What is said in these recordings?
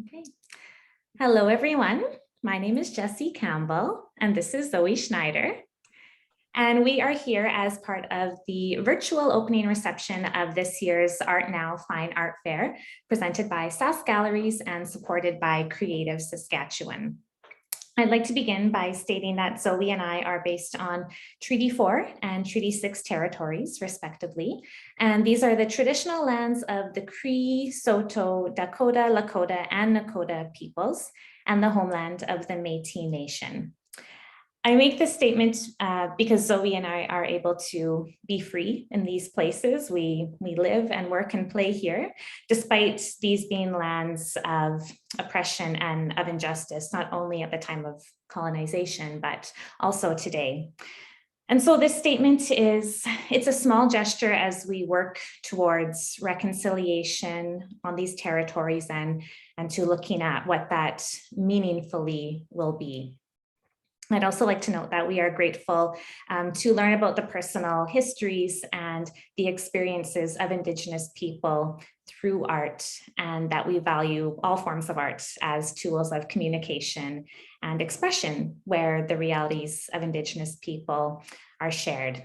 Okay. Hello, everyone. My name is Jessie Campbell, and this is Zoe Schneider. And we are here as part of the virtual opening reception of this year's Art Now Fine Art Fair, presented by Sask Galleries and supported by Creative Saskatchewan. I'd like to begin by stating that Zoe and I are based on Treaty 4 and Treaty 6 territories, respectively. And these are the traditional lands of the Cree, Saulteaux, Dakota, Lakota, and Nakota peoples, and the homeland of the Métis Nation. I make this statement because Zoe and I are able to be free in these places. We live and work and play here, despite these being lands of oppression and of injustice, not only at the time of colonization, but also today. And so this statement it's a small gesture as we work towards reconciliation on these territories and to looking at what that meaningfully will be. I'd also like to note that we are grateful to learn about the personal histories and the experiences of Indigenous people through art, and that we value all forms of art as tools of communication and expression where the realities of Indigenous people are shared.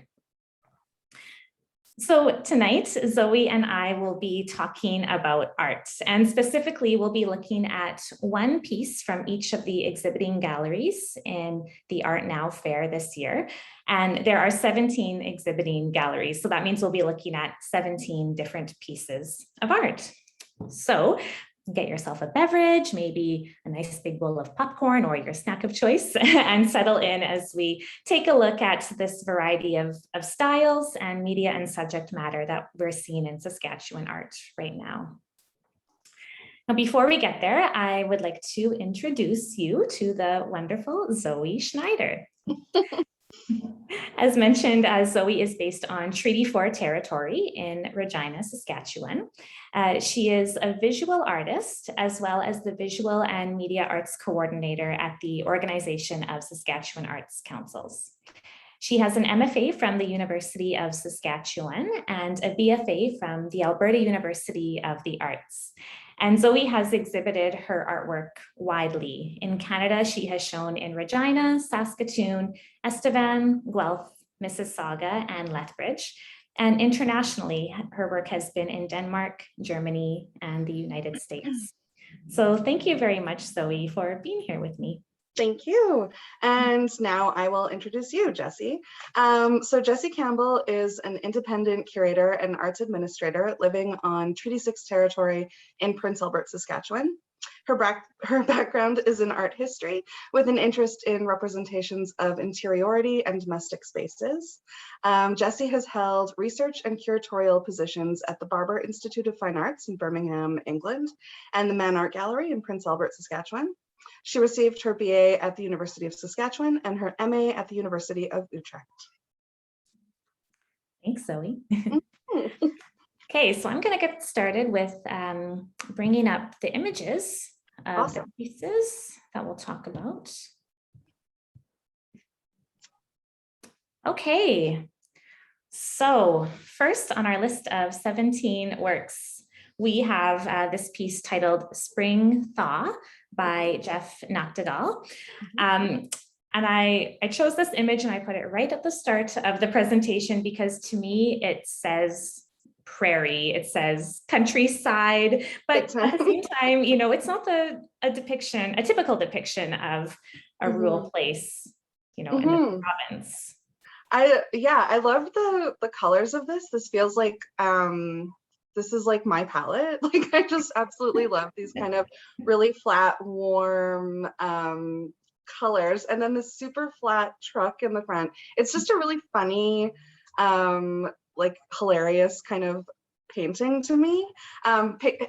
So tonight, Zoe and I will be talking about art, and specifically we'll be looking at one piece from each of the exhibiting galleries in the Art Now Fair this year. And there are 17 exhibiting galleries, so that means we'll be looking at 17 different pieces of art. So get yourself a beverage, maybe a nice big bowl of popcorn or your snack of choice, and settle in as we take a look at this variety of styles and media and subject matter that we're seeing in Saskatchewan art right now. Now, before we get there, I would like to introduce you to the wonderful Zoe Schneider. As mentioned, Zoe is based on Treaty 4 territory in Regina, Saskatchewan. She is a visual artist, as well as the Visual and Media Arts Coordinator at the Organization of Saskatchewan Arts Councils. She has an MFA from the University of Saskatchewan and a BFA from the Alberta University of the Arts. And Zoe has exhibited her artwork widely. In Canada, she has shown in Regina, Saskatoon, Estevan, Guelph, Mississauga, and Lethbridge. And internationally, her work has been in Denmark, Germany, and the United States. So thank you very much, Zoe, for being here with me. Thank you. And now I will introduce you, Jessie. So Jessie Campbell is an independent curator and arts administrator living on Treaty 6 territory in Prince Albert, Saskatchewan. Her background is in art history with an interest in representations of interiority and domestic spaces. Jessie has held research and curatorial positions at the Barber Institute of Fine Arts in Birmingham, England, and the Man Art Gallery in Prince Albert, Saskatchewan. She received her BA at the University of Saskatchewan and her MA at the University of Utrecht. Thanks, Zoe. Okay, so I'm going to get started with bringing up the images of the pieces that we'll talk about. Okay, so first on our list of 17 works, we have this piece titled Spring Thaw by Jeff Nachtegaal. And I chose this image and I put it right at the start of the presentation because to me it says prairie, it says countryside, but at the same time, you know, it's not a typical depiction of a rural place, you know, in the province. I loved the colors of this. This feels like this is like my palette. Like I just absolutely love these kind of really flat, warm colors. And then this super flat truck in the front. It's just a really funny, like hilarious kind of painting to me.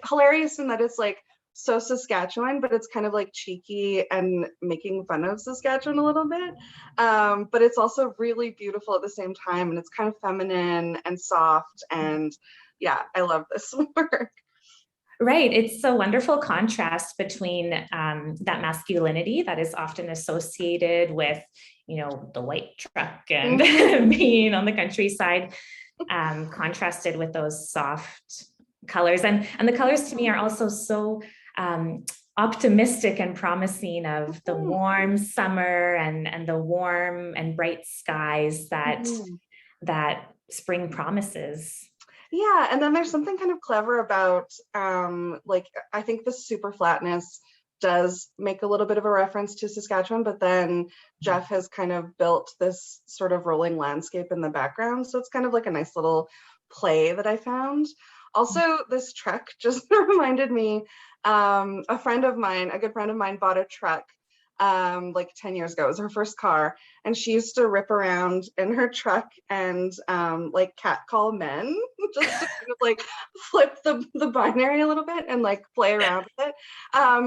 Hilarious in that it's like so Saskatchewan, but it's kind of like cheeky and making fun of Saskatchewan a little bit. But it's also really beautiful at the same time. And it's kind of feminine and soft. And yeah, I love this work. Right. It's a wonderful contrast between that masculinity that is often associated with, you know, the white truck and being on the countryside, contrasted with those soft colors. And the colors to me are also so optimistic and promising of the Mhm. warm summer and the warm and bright skies that Mhm. that spring promises. Yeah, and then there's something kind of clever about like I think the super flatness does make a little bit of a reference to Saskatchewan, but then Jeff has kind of built this sort of rolling landscape in the background. So it's kind of like a nice little play that I found. Also, this truck just reminded me, a friend of mine, a good friend of mine bought a truck like 10 years ago. It was her first car, and she used to rip around in her truck and like catcall men just to kind of like flip the binary a little bit and like play around with it.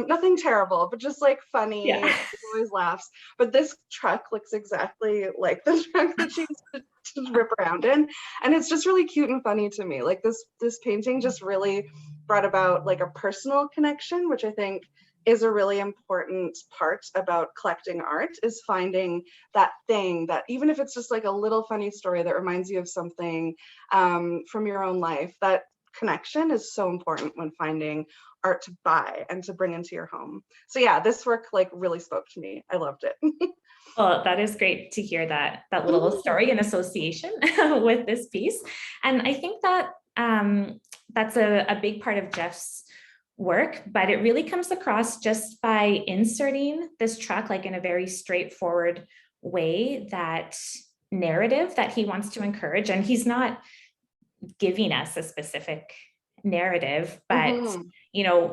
Nothing terrible, but just like funny. Yeah. It always laughs. But this truck looks exactly like the truck that she used to rip around in, and it's just really cute and funny to me. Like this painting just really brought about like a personal connection, which I think is a really important part about collecting art, is finding that thing that, even if it's just like a little funny story that reminds you of something from your own life, that connection is so important when finding art to buy and to bring into your home. So yeah, this work like really spoke to me. I loved it. Well, that is great to hear that little Mhm. story in association with this piece. And I think that that's a big part of Jeff's work, but it really comes across just by inserting this truck like in a very straightforward way, that narrative that he wants to encourage. And he's not giving us a specific narrative, but Mhm.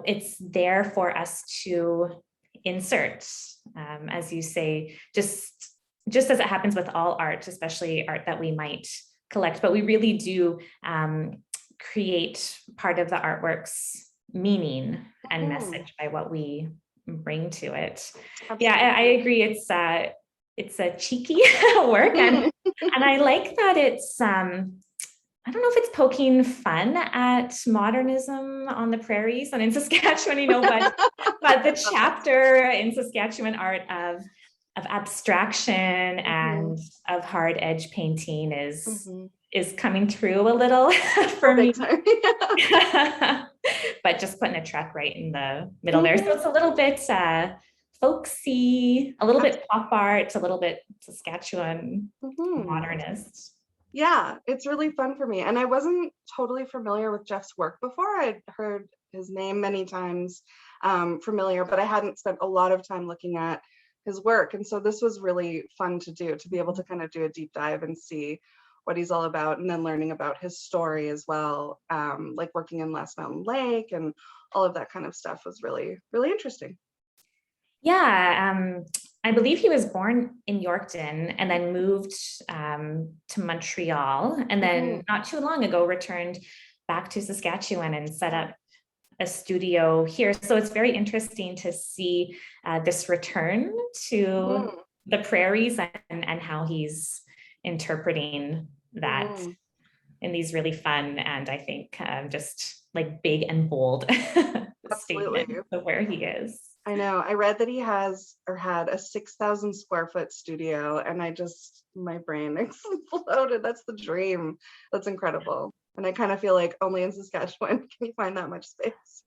it's there for us to insert, as you say, just as it happens with all art, especially art that we might collect, but we really do create part of the artwork's meaning and Mhm. message by what we bring to it. Yeah, I Absolutely. agree. It's a cheeky work, and I like that it's I don't know if it's poking fun at modernism on the prairies and in Saskatchewan, but the chapter in Saskatchewan art of abstraction and Mhm. of hard edge painting Mhm. is coming through a little Oh, for big me. time. But just putting a truck right in the middle there. So Mhm. it's a little bit folksy, a little bit pop Absolutely. art, a little bit Saskatchewan Mhm. modernist. Yeah, it's really fun for me. And I wasn't totally familiar with Jeff's work before. I'd heard his name many times, familiar, but I hadn't spent a lot of time looking at his work. And so this was really fun to do, to be able to kind of do a deep dive and see what he's all about, and then learning about his story as well, like working in Last Mountain Lake and all of that kind of stuff was really, really interesting. Yeah, I believe he was born in Yorkton and then moved to Montreal, and Mhm. then not too long ago returned back to Saskatchewan and set up a studio here. So it's very interesting to see this return to Mhm. the prairies, and how he's interpreting that Mhm. in these really fun and I think just like big and bold Absolutely. statements of where he is. I know. I read that he has or had a 6,000 square foot studio, and my brain exploded. That's the dream. That's incredible. And I kind of feel like only in Saskatchewan can you find that much space.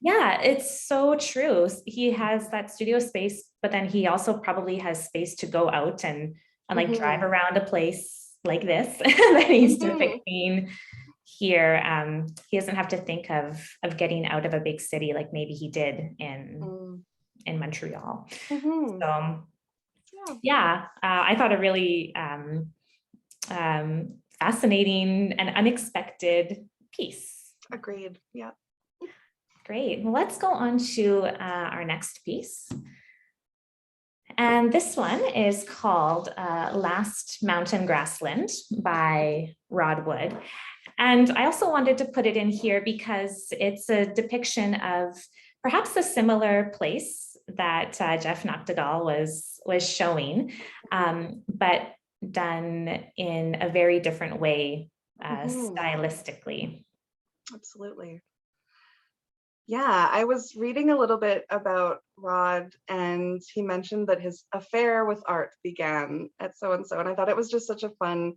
Yeah, it's so true. He has that studio space, but then he also probably has space to go out and like drive Hmm. around a place like this that he's Hmm. depicting here. He doesn't have to think of getting out of a big city like maybe he did in Montreal. Hmm. So Yeah, yeah, I thought a really fascinating and unexpected piece. agreed. Yeah. Great. Well, let's go on to our next piece. And this one is called Last Mountain Grassland by Rod Wood. And I also wanted to put it in here because it's a depiction of perhaps a similar place that Jeff Noctegal was showing, but done in a very different way Hmm. stylistically. Absolutely. Yeah, I was reading a little bit about Rod, and he mentioned that his affair with art began at so and so. And I thought it was just such a fun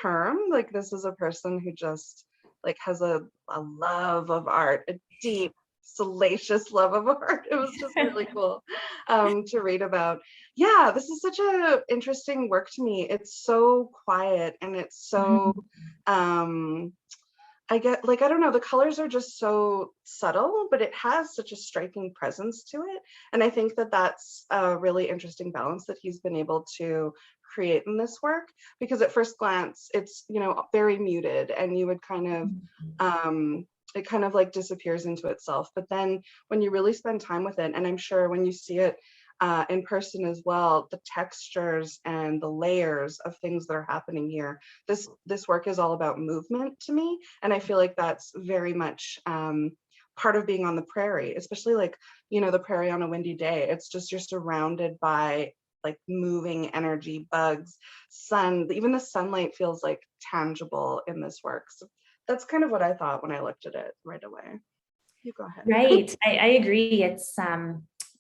term. Like, this is a person who just like has a love of art, a deep salacious love of art. It was just really cool to read about. Yeah, this is such a interesting work to me. It's so quiet and it's so I get like, I don't know, the colors are just so subtle, but it has such a striking presence to it. And I think that that's a really interesting balance that he's been able to create in this work, because at first glance, it's, you know, very muted and you would kind of, it kind of like disappears into itself. But then when you really spend time with it, and I'm sure when you see it in person as well, the textures and the layers of things that are happening here. This work is all about movement to me, and I feel like that's very much part of being on the prairie, especially like, you know, the prairie on a windy day. It's just you're surrounded by like moving energy, bugs, sun. Even the sunlight feels like tangible in this work. So that's kind of what I thought when I looked at it right away. You go ahead. Right. I agree. It's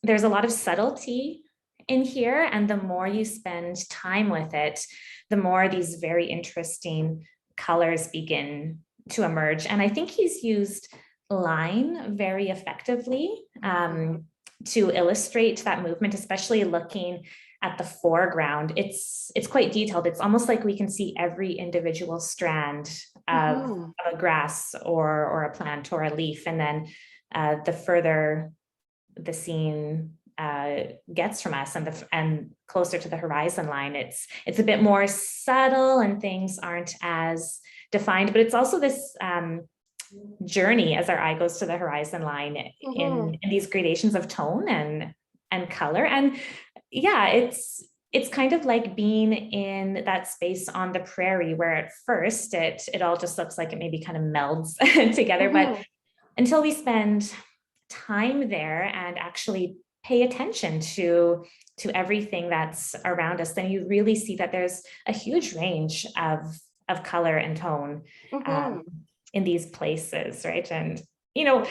there's a lot of subtlety in here, and the more you spend time with it, the more these very interesting colors begin to emerge. And I think he's used line very effectively to illustrate that movement, especially looking at the foreground. It's quite detailed. It's almost like we can see every individual strand of a grass or a plant or a leaf. And then the further the scene gets from us and closer to the horizon line, it's a bit more subtle and things aren't as defined, but it's also this journey as our eye goes to the horizon line in these gradations of tone and color. And yeah, it's kind of like being in that space on the prairie where at first it all just looks like it maybe kind of melds together, but until we spend time there and actually pay attention to everything that's around us, then you really see that there's a huge range of color and tone in these places, right? And you know,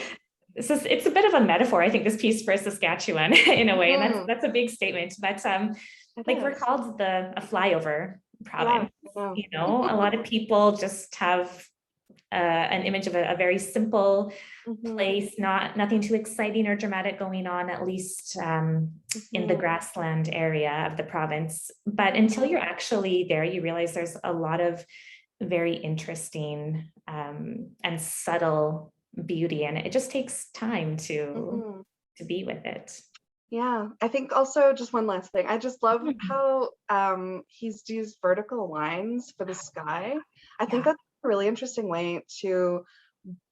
it's a bit of a metaphor, I think, this piece for Saskatchewan in a way, and that's a big statement. But like we're called a flyover province. You know, a lot of people just have an image of a very simple place, nothing too exciting or dramatic going on, at least in the Grassland area of the province. But until you're actually there, you realize there's a lot of very interesting and subtle beauty, and it just takes time to be with it. Yeah, I think also just one last thing. I just love how he's used vertical lines for the sky. I think that's a really interesting way to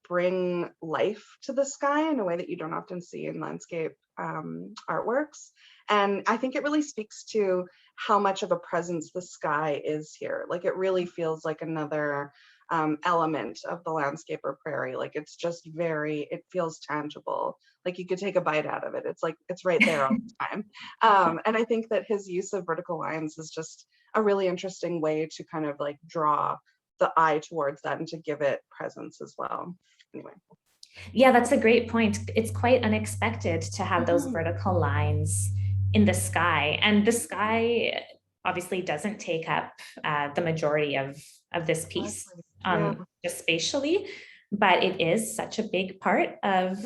bring life to the sky in a way that you don't often see in landscape artworks. And I think it really speaks to how much of a presence the sky is here. Like it really feels like another element of the landscape or prairie. Like it's just it feels tangible. Like you could take a bite out of it. It's like, it's right there all the time. And I think that his use of vertical lines is just a really interesting way to kind of like draw the eye towards that and to give it presence as well. Anyway. Yeah, that's a great point. It's quite unexpected to have those vertical lines in the sky, and the sky obviously doesn't take up the majority of this piece just spatially, but it is such a big part of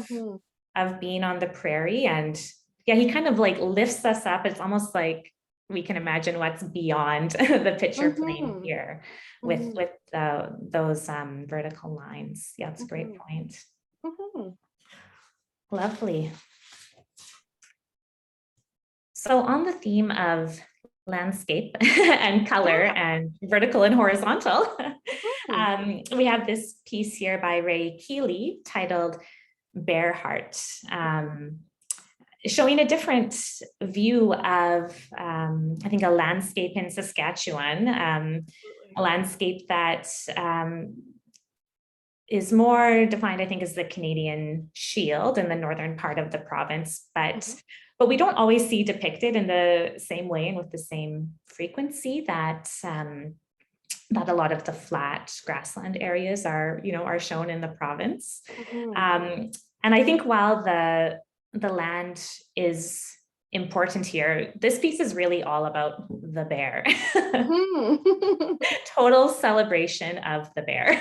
being on the prairie. And yeah, he kind of like lifts us up. It's almost like we can imagine what's beyond the picture plane here with those vertical lines. Yeah, it's a great point. Lovely. So on the theme of landscape and color and vertical and horizontal, we have this piece here by Ray Keeley titled Bear Heart, showing a different view of, I think, a landscape in Saskatchewan, a landscape that is more defined, I think, as the Canadian Shield in the northern part of the province, but we don't always see depicted in the same way and with the same frequency that that a lot of the flat grassland areas are shown in the province. And I think while the land is important here, this piece is really all about the bear. Total celebration of the bear.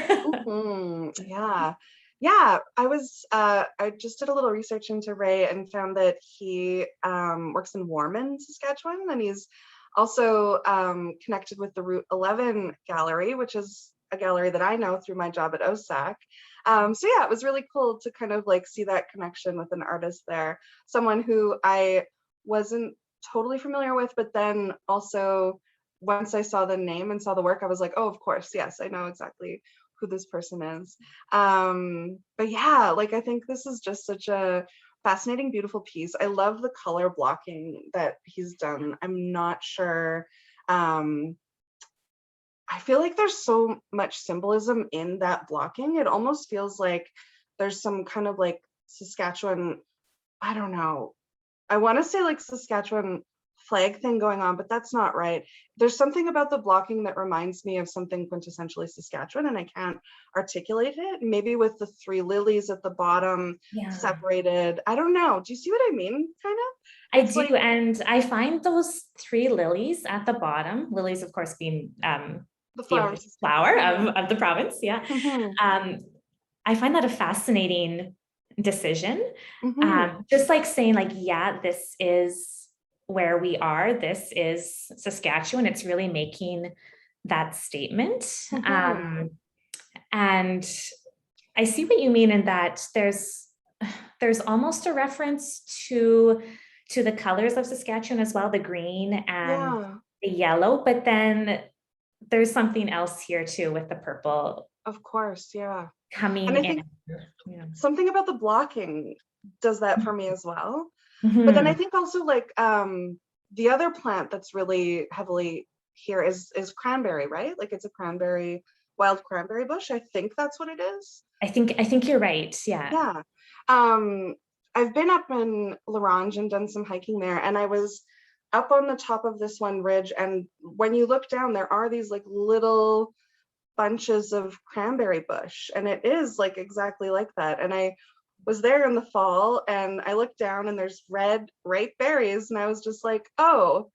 Yeah, Yeah, I just did a little research into Ray and found that he works in Warman, Saskatchewan, and he's also connected with the Route 11 Gallery, which is a gallery that I know through my job at OSAC. So yeah, it was really cool to kind of like see that connection with an artist there, someone who I wasn't totally familiar with, but then also once I saw the name and saw the work, I was like, oh, of course, yes, I know exactly who this person is. But yeah, like I think this is just such a fascinating, beautiful piece. I love the color blocking that he's done. I'm not sure. I feel like there's so much symbolism in that blocking. It almost feels like there's some kind of like Saskatchewan, I don't know, I want to say like Saskatchewan flag thing going on, but that's not right. There's something about the blocking that reminds me of something quintessentially Saskatchewan, and I can't articulate it. Maybe with the three lilies at the bottom Yeah, separated. I don't know. Do you see what I mean? Kind I of. It's like do. And I find those three lilies at the bottom, lilies, of course, being the the flower of official flower Saskatchewan. Yeah. of the province. Yeah. Hmm. Um, I find that a fascinating decision. Hmm. Just like saying, like, yeah, this is where we are. This is Saskatchewan. It's really making that statement. Hmm. And I see what you mean in that there's almost a reference to the colors of Saskatchewan as well, the green and Yeah, the yellow, but then there's something else here too with the purple of course. Yeah. coming And I in. think Yeah. something about the blocking does that for me as well. But then I Mhm. think also like the other plant that's really heavily here is cranberry, right? Like it's a cranberry, wild cranberry bush. I think that's what it is. I think you're right. Yeah. Yeah. Um, I've been up in Larange and done some hiking there, and I was up on the top of this one ridge, and when you look down, there are these like little bunches of cranberry bush, and it is like exactly like that. And I was there in the fall and I looked down and there's red ripe berries, and I was just like, oh,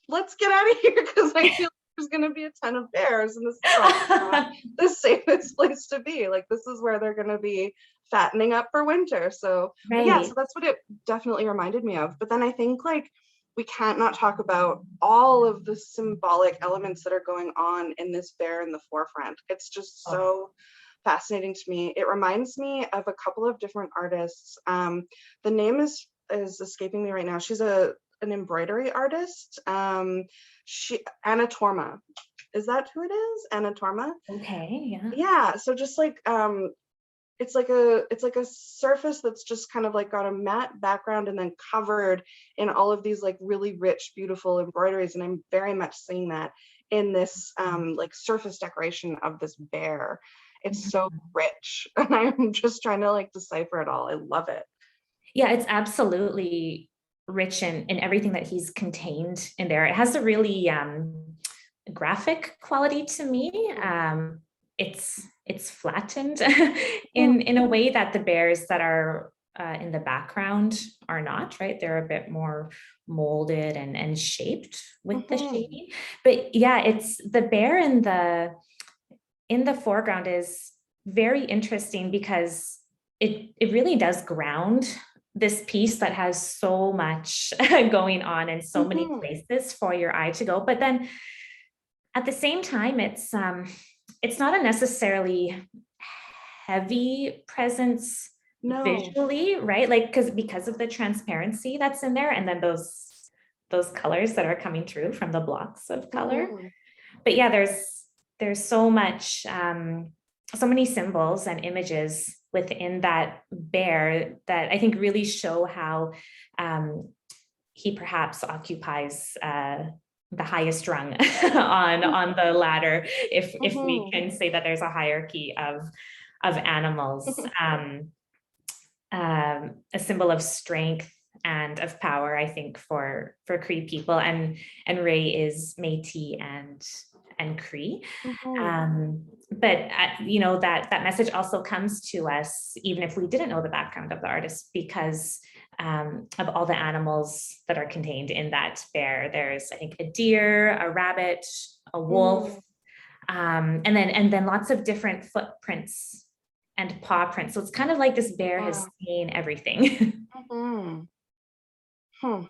let's get out of here because I feel like there's going to be a ton of bears, and this is probably not the safest place to be. Like this is where they're going to be fattening up for winter. So but yeah, so Right. that's what it definitely reminded me of. But then I think like we can't not talk about all of the symbolic elements that are going on in this bear in the forefront. It's just Oh, so fascinating to me. It reminds me of a couple of different artists. The name is escaping me right now. She's an embroidery artist. She Anna Torma. Is that who it is? Anna Torma? okay. Yeah. Yeah. So just like it's like a surface that's just kind of like got a matte background and then covered in all of these like really rich, beautiful embroideries. And I'm very much seeing that in this like surface decoration of this bear. It's so Mhm. rich. And I'm just trying to like decipher it all. I love it. Yeah, it's absolutely rich in everything that he's contained in there. It has a really graphic quality to me. It's flattened in a way that the bears that are in the background are not, right? They're a bit more molded and shaped with the Mhm. shading. But yeah, it's the bear in the foreground is very interesting because it really does ground this piece that has so much going on in so many Mhm. places for your eye to go. But then at the same time, it's not a necessarily heavy presence No. visually, right? Like because of the transparency that's in there, and then those colors that are coming through from the blocks of color. Mhm. But yeah, there's so much so many symbols and images within that bear that I think really show how he perhaps occupies the highest rung on the ladder, if we Mhm. can say that there's a hierarchy of animals, a symbol of strength and of power, I think, for Cree people, and Ray is Métis and Cree. Mhm. But that message also comes to us even if we didn't know the background of the artist, because of all the animals that are contained in that bear. There's, I think, a deer, a rabbit, a wolf, Mm. and then lots of different footprints and paw prints. So it's kind of like this bear has Yeah. seen everything. Mhm. Hmm.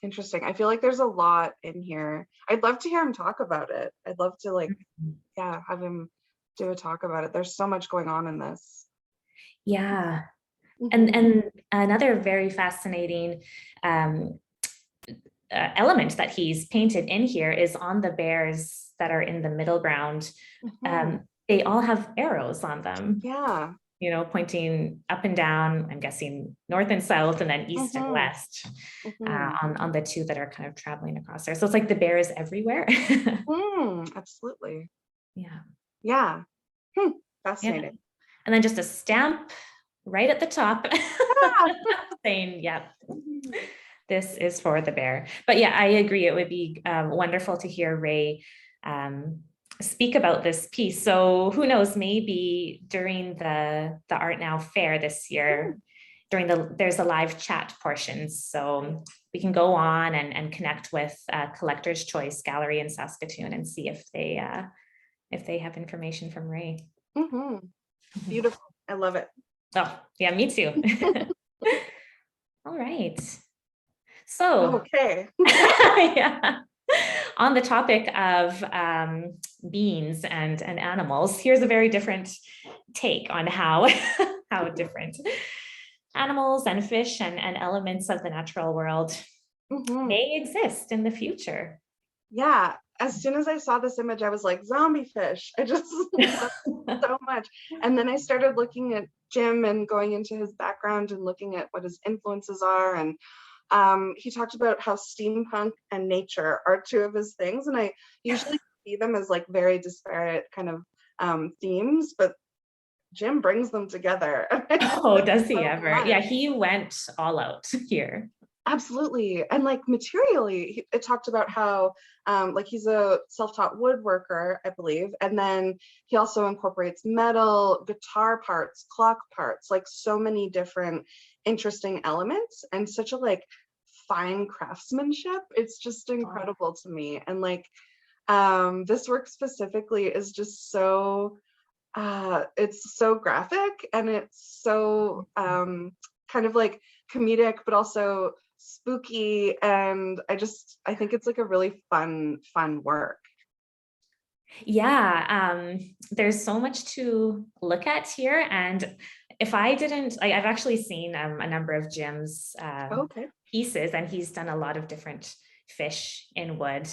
Interesting. I feel like there's a lot in here. I'd love to hear him talk about it. I'd love to like, yeah, have him do a talk about it. There's so much going on in this. Yeah. Mhm. And another very fascinating um, element that he's painted in here is on the bears that are in the middle ground. Mhm. They all have arrows on them, Yeah. pointing up and down, I'm guessing north and south, and then east and Mhm. west Mhm. on the two that are kind of traveling across there. So it's like the bears everywhere. Absolutely. Yeah. Yeah. Hmm. Yeah. Fascinating. And then just a stamp right at the top Yeah. saying, yep, Mhm. this is for the bear. But yeah, I agree. It would be wonderful to hear Ray speak about this piece. So who knows, maybe during the Art Now Fair this year, there's a live chat portion. So we can go on and connect with Collector's Choice Gallery in Saskatoon and see if they have information from Ray. Mhm. Beautiful. I love it. Oh, yeah, me too. All right. So, Okay. yeah. On the topic of beings and animals, here's a very different take on how how different animals and fish and elements of the natural world Mhm. may exist in the future. Yeah. As soon as I saw this image, I was like, zombie fish. I just love it so much. And then I started looking at Jim and going into his background and looking at what his influences are. And he talked about how steampunk and nature are two of his things. And I usually see them as like very disparate kind of themes, but Jim brings them together. And I love Oh, it does he so ever? much. Yeah, he went all out here. Absolutely. And like materially, it talked about how like he's a self-taught woodworker, I believe. And then he also incorporates metal, guitar parts, clock parts, like so many different interesting elements and such a like fine craftsmanship. It's just Oh, incredible to me. And like this work specifically is just so it's so graphic and it's so kind of like comedic but also spooky, and I think it's like a really fun work. yeah, there's so much to look at here. And if I didn't, I've actually seen a number of Jim's Okay. pieces, and he's done a lot of different fish in wood,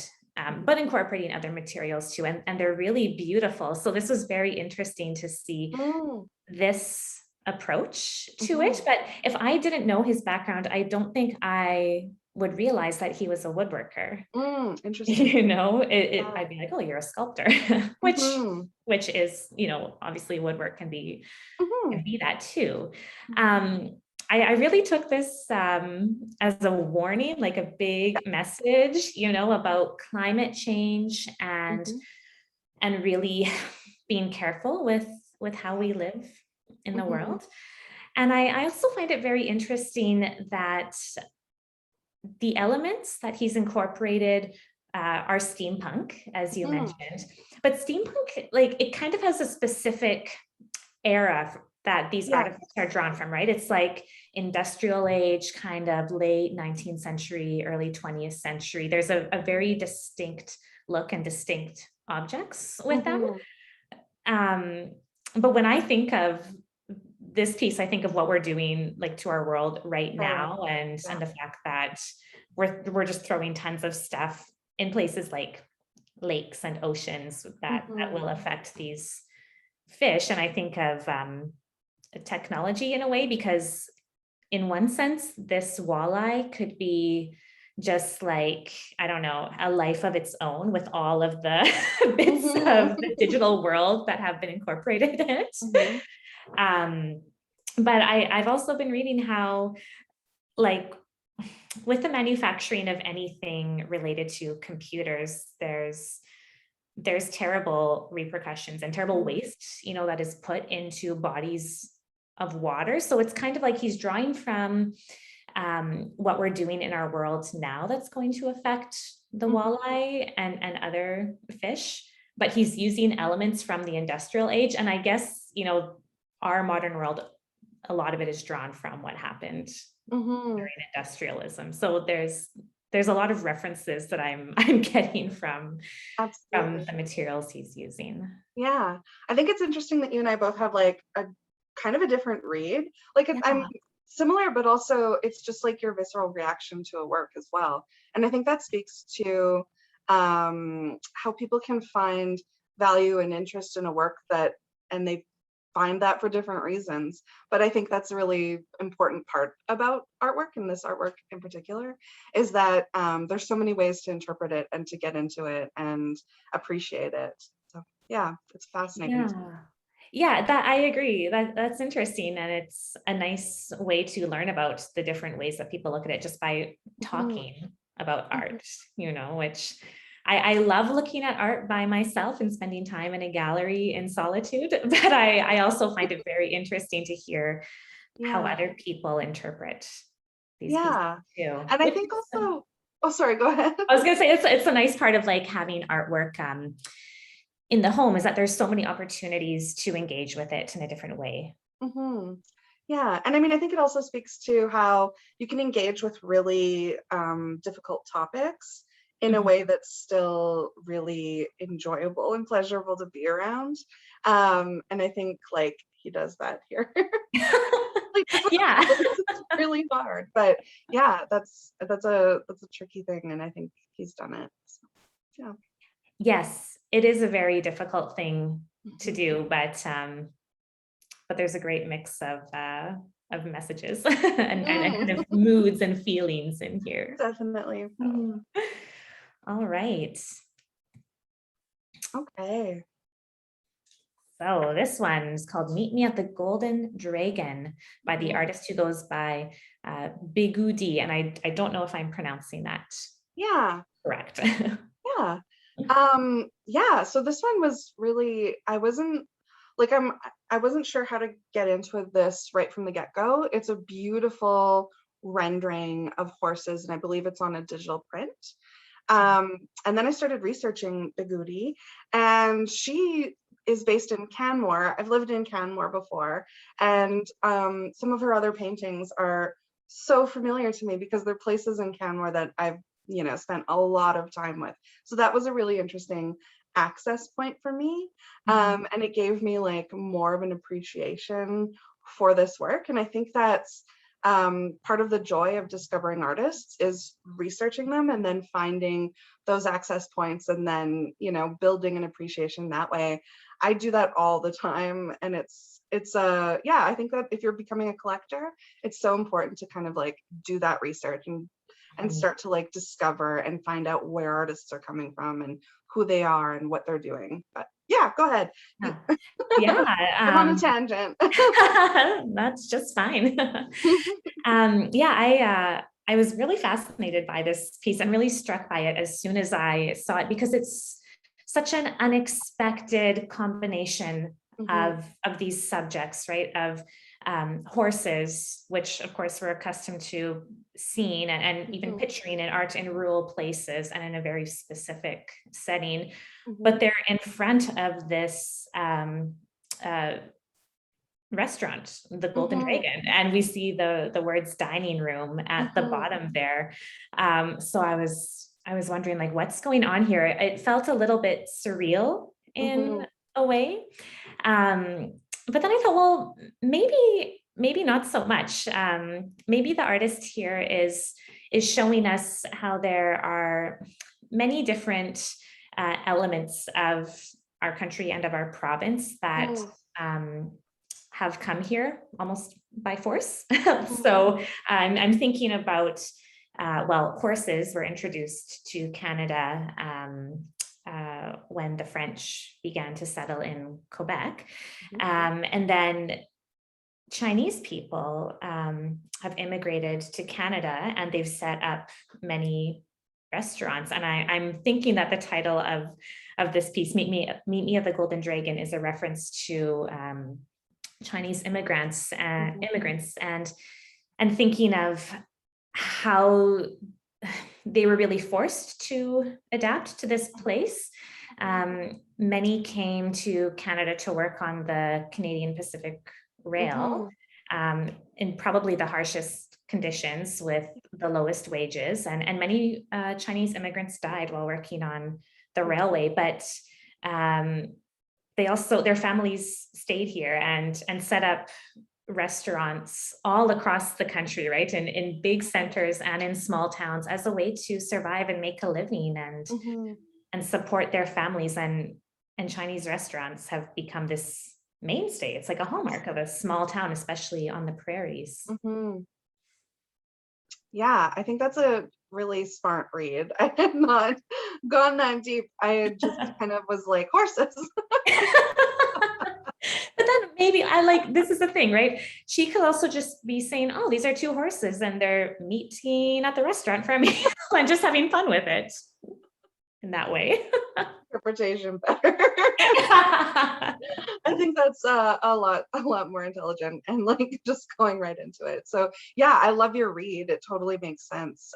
but incorporating other materials too. And they're really beautiful. So this was very interesting to see Mm, this approach to it. mhm. But if I didn't know his background, I don't think I would realize that he was a woodworker. Interesting. Yeah. I'd be like, oh, you're a sculptor, which Mhm. which is, obviously woodwork can Mhm. be that too. Mhm. Um, I really took this as a warning, like a Yeah. big message, about climate change Mhm. and really being careful with how we live in the Mhm. world. And I also find it very interesting that the elements that he's incorporated are steampunk, as you Mhm. mentioned, but steampunk, like it kind of has a specific era that these Yes. artifacts are drawn from, right? It's like industrial age, kind of late 19th century, early 20th century. There's a very distinct look and distinct objects with them. Mhm. Um, but when I think of this piece, I think of what we're doing like to our world right Oh, now, and yeah. the fact that we're just throwing tons of stuff in places like lakes and oceans that Mhm. will affect these fish. And I think of technology in a way, because in one sense, this walleye could be just like, I don't know, a life of its own with all of the bits Mhm. of the digital world that have been incorporated in it. Mhm. Um, but I've also been reading how, like, with the manufacturing of anything related to computers, there's terrible repercussions and terrible Mhm. waste, that is put into bodies of water. So it's kind of like he's drawing from what we're doing in our world now that's going to affect the Mhm. walleye and other fish, but he's using elements from the industrial age. And I guess, our modern world, a lot of it is drawn from what happened Mhm. during industrialism. So there's a lot of references that I'm getting from Absolutely. the materials he's using. Yeah. I think it's interesting that you and I both have like a kind of a different read. Like Yeah. I'm similar, but also it's just like your visceral reaction to a work as well. And I think that speaks to how people can find value and interest in a work that, and they find that for different reasons. But I think that's a really important part about artwork, and this artwork in particular, is that there's so many ways to interpret it and to get into it and appreciate it. So yeah, it's fascinating. Yeah. Yeah, that I agree. That's interesting. And it's a nice way to learn about the different ways that people look at it just by Mhm, talking about mhm. art, which I love looking at art by myself and spending time in a gallery in solitude, but I also find it very interesting to hear how Yeah, other people interpret these pieces yeah. too. And I Which think is, also, oh, sorry, go ahead. I was gonna say it's a nice part of like having artwork in the home is that there's so many opportunities to engage with it in a different way. Hmm. Yeah, and I mean, I think it also speaks to how you can engage with really difficult topics in a Mhm. way that's still really enjoyable and pleasurable to be around. And I think like he does that here. Like difficult Yeah. topics, it's really hard, but yeah, that's a tricky thing, and I think he's done it. So, yeah. Yes, it is a very difficult thing to Mhm. do, but there's a great mix of messages and kind of Mm, moods and feelings in here. definitely. So, Mhm. all right. Okay. So this one is called Meet Me at the Golden Dragon by the Mhm. artist who goes by Bigudi. And I don't know if I'm pronouncing that Yeah. correct. Yeah. Yeah, so this one was really, I wasn't like I wasn't sure how to get into this right from the get-go. It's a beautiful rendering of horses, and I believe it's on a digital print. And then I started researching Bigudi, and she is based in Canmore. I've lived in Canmore before, and some of her other paintings are so familiar to me because they're places in Canmore that I've spent a lot of time with. So that was a really interesting access point for me, Mhm. and it gave me like more of an appreciation for this work. And I think that's part of the joy of discovering artists is researching them and then finding those access points and then building an appreciation that way. I do that all the time, and it's yeah, I think that if you're becoming a collector, it's so important to kind of like do that research and start to like discover and find out where artists are coming from and who they are and what they're doing. But yeah, go ahead. Yeah. Yeah, I'm on a tangent. that's just fine. Yeah, I was really fascinated by this piece and really struck by it as soon as I saw it because it's such an unexpected combination Mhm, of these subjects, right? Of horses, which of course we're accustomed to seeing and even mhm, picturing in art in rural places and in a very specific setting, but mhm, they're in front of this uh, restaurant, the Golden mhm, Dragon, and we see the words dining room at the mhm, bottom there. So I was wondering like what's going on here. It felt a little bit surreal in mhm, a way. But then I thought, well, maybe not so much. Maybe the artist here is showing us how there are many different elements of our country and of our province that mhm, um, have come here almost by force. mhm, So I'm thinking about, well, horses were introduced to Canada when the French began to settle in Quebec. mhm, And then Chinese people have immigrated to Canada and they've set up many restaurants. And I'm thinking that the title of this piece, Meet Me at the Golden Dragon, is a reference to Chinese mhm, immigrants and thinking of how they were really forced to adapt to this place. mhm, Many came to Canada to work on the Canadian Pacific rail in probably the harshest conditions with the lowest wages. And many Chinese immigrants died while working on the railway, but their families stayed here and set up restaurants all across the country, right? In big centers and in small towns as a way to survive and make a living and support their families. And Chinese restaurants have become this mainstay. It's like a hallmark of a small town, especially on the prairies. Yeah, I think that's a really smart read. I had not gone that deep. I had just kind of was like, horses. But then maybe this is the thing, right? She could also just be saying, oh, these are two horses and they're meeting at the restaurant for a meal and just having fun with it in that way. Interpretation better. I think that's a lot more intelligent and like just going right into it. So yeah, I love your read. It totally makes sense.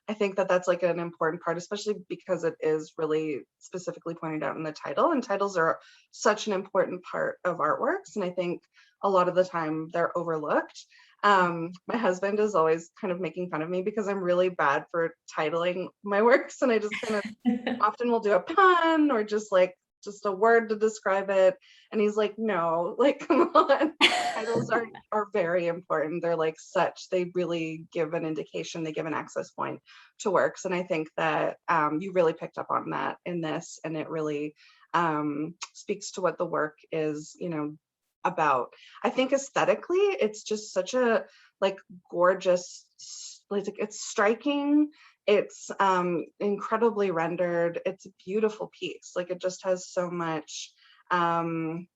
I think that that's like an important part, especially because it is really specifically pointed out in the title, and titles are such an important part of artworks. And I think a lot of the time they're overlooked. My husband is always kind of making fun of me because I'm really bad for titling my works, and I just kind of often will do a pun or just a word to describe it. And he's like, no, like, come on. Titles are very important. They're like they really give an indication, they give an access point to works. And I think that you really picked up on that in this, and it really speaks to what the work is, about. I think aesthetically, it's just such a like gorgeous, like it's striking. It's incredibly rendered. It's a beautiful piece. Like it just has so much kind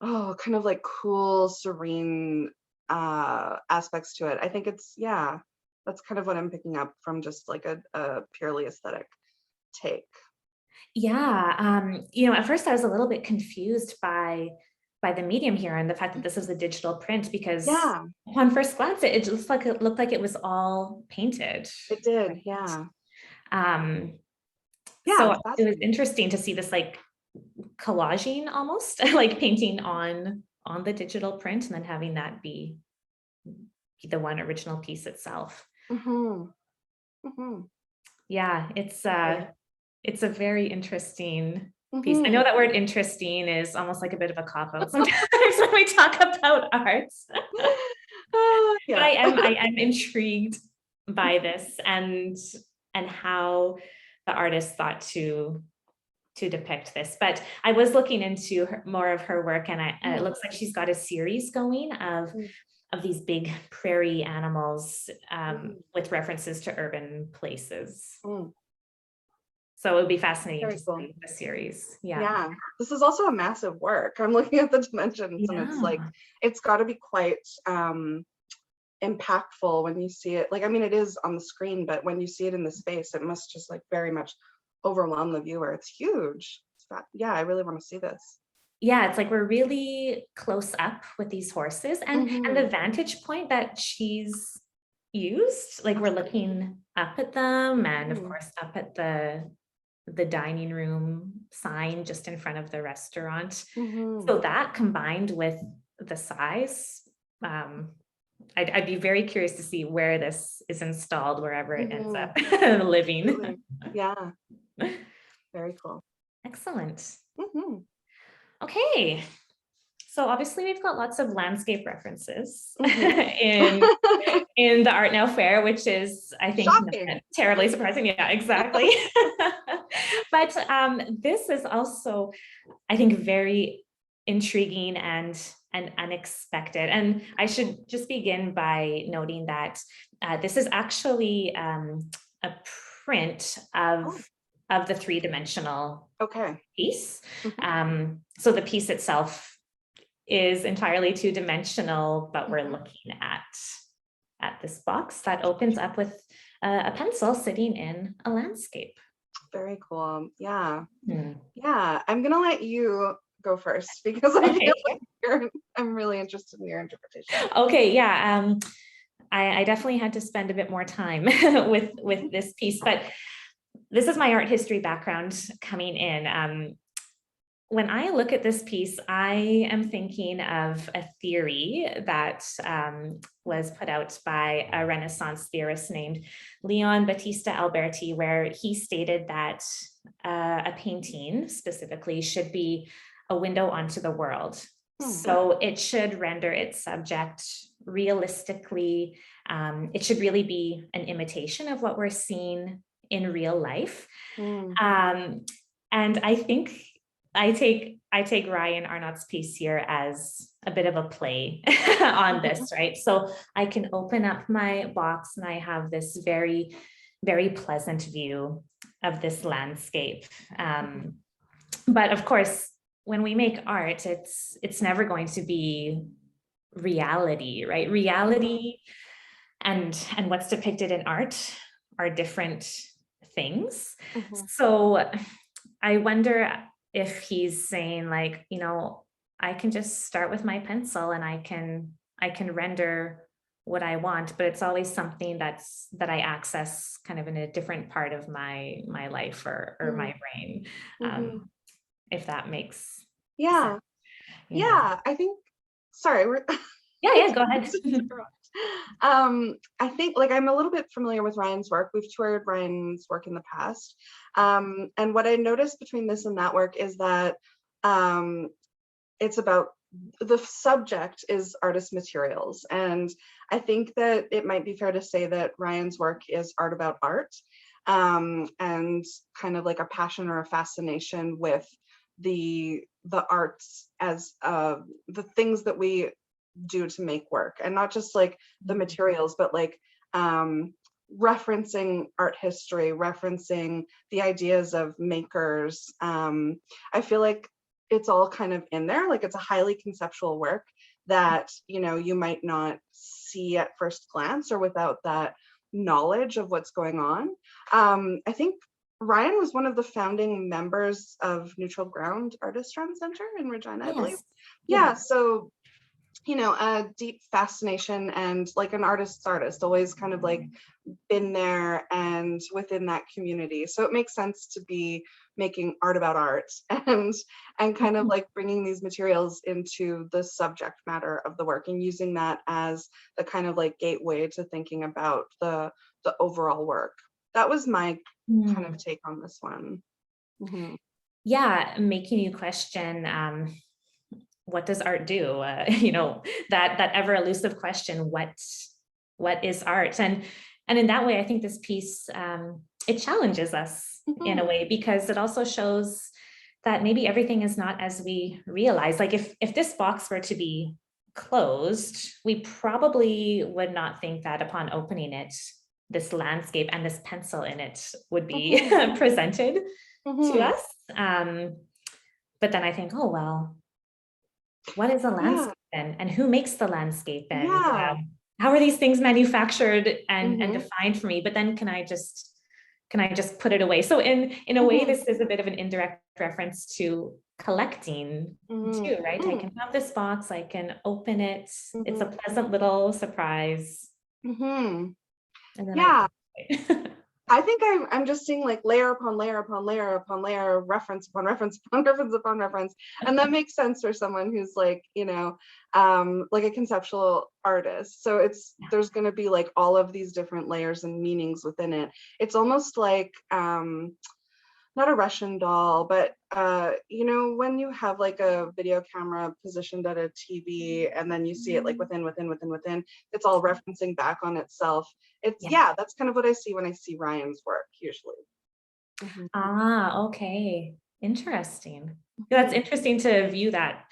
of like cool, serene aspects to it. I think that's kind of what I'm picking up from just like a purely aesthetic take. Yeah. At first I was a little bit confused by the medium here and the fact that this is a digital print, because upon first glance, it just looked like it was all painted. It did, yeah. So it was interesting to see this like collaging almost, like painting on the digital print and then having that be the one original piece itself. Yeah, it's a very interesting piece. I know that word interesting is almost like a bit of a cop-out sometimes when we talk about arts. But I am intrigued by this and how the artist thought to depict this. But I was looking into more of her work, and it looks like she's got a series going of these big prairie animals with references to urban places. So it would be fascinating to see the series. Yeah. This is also a massive work. I'm looking at the dimensions, and it's like, it's got to be quite impactful when you see it. Like, I mean, it is on the screen, but when you see it in the space, it must just like very much overwhelm the viewer. It's huge. I really want to see this. Yeah, it's like we're really close up with these horses, and the vantage point that she's used, like we're looking up at them, and of course up at the dining room sign just in front of the restaurant. So that combined with the size, I'd be very curious to see where this is installed, wherever it ends up living. Yeah, very cool. Excellent. Okay, so obviously we've got lots of landscape references in the Art Now Fair, which is, I think, not terribly surprising. Yeah, exactly. But this is also, I think, very intriguing and unexpected. And I should just begin by noting that this is actually a print of the three-dimensional piece. So the piece itself is entirely two-dimensional, but we're looking at this box that opens up with a pencil sitting in a landscape. Very cool. Yeah. I'm gonna let you go first because I feel like I'm really interested in your interpretation. Okay. Yeah. I definitely had to spend a bit more time with this piece, but this is my art history background coming in. when I look at this piece, I am thinking of a theory that was put out by a Renaissance theorist named Leon Battista Alberti, where he stated that a painting specifically should be a window onto the world. So it should render its subject realistically. It should really be an imitation of what we're seeing in real life. And I think I take Ryan Arnott's piece here as a bit of a play on this, right? So I can open up my box and I have this very, very pleasant view of this landscape. But of course, when we make art, it's never going to be reality, right? Reality and what's depicted in art are different things. So I wonder if he's saying, like, you know, I can just start with my pencil and I can render what I want, but it's always something that I access kind of in a different part of my life or my brain. If that makes sense. Yeah, I think, sorry, we're yeah, go ahead. I think, like, I'm a little bit familiar with Ryan's work. We've toured Ryan's work in the past. And what I noticed between this and that work is that it's about, the subject is artist materials. And I think that it might be fair to say that Ryan's work is art about art, and kind of like a passion or a fascination with the arts as the things that we do to make work, and not just like the materials, but like referencing art history, referencing the ideas of makers. I feel like it's all kind of in there. Like, it's a highly conceptual work that, you know, you might not see at first glance or without that knowledge of what's going on. I think Ryan was one of the founding members of Neutral Ground Artist Trend Center in Regina, I believe. Yeah, so, you know, a deep fascination and like an artist's artist, always kind of like been there and within that community. So it makes sense to be making art about art and kind of like bringing these materials into the subject matter of the work and using that as the kind of like gateway to thinking about the overall work. That was my kind of take on this one. Yeah, making you question, what does art do? You know, that ever elusive question, what is art? And in that way, I think this piece, it challenges us in a way, because it also shows that maybe everything is not as we realize. Like, if this box were to be closed, we probably would not think that upon opening it, this landscape and this pencil in it would be presented to us. But then I think, oh, well, what is a landscape then? And who makes the landscape then? How are these things manufactured and defined for me? But then can I just put it away? So in a way, this is a bit of an indirect reference to collecting too, right? I can have this box, I can open it. It's a pleasant little surprise. And then I think I'm just seeing like layer upon layer upon layer upon layer, reference upon reference upon reference upon reference. And that makes sense for someone who's like, you know, like a conceptual artist. So there's going to be like all of these different layers and meanings within it. It's almost like, not a Russian doll, but you know, when you have like a video camera positioned at a TV and then you see it like within, it's all referencing back on itself. That's kind of what I see when I see Ryan's work usually. Okay, interesting. That's interesting to view that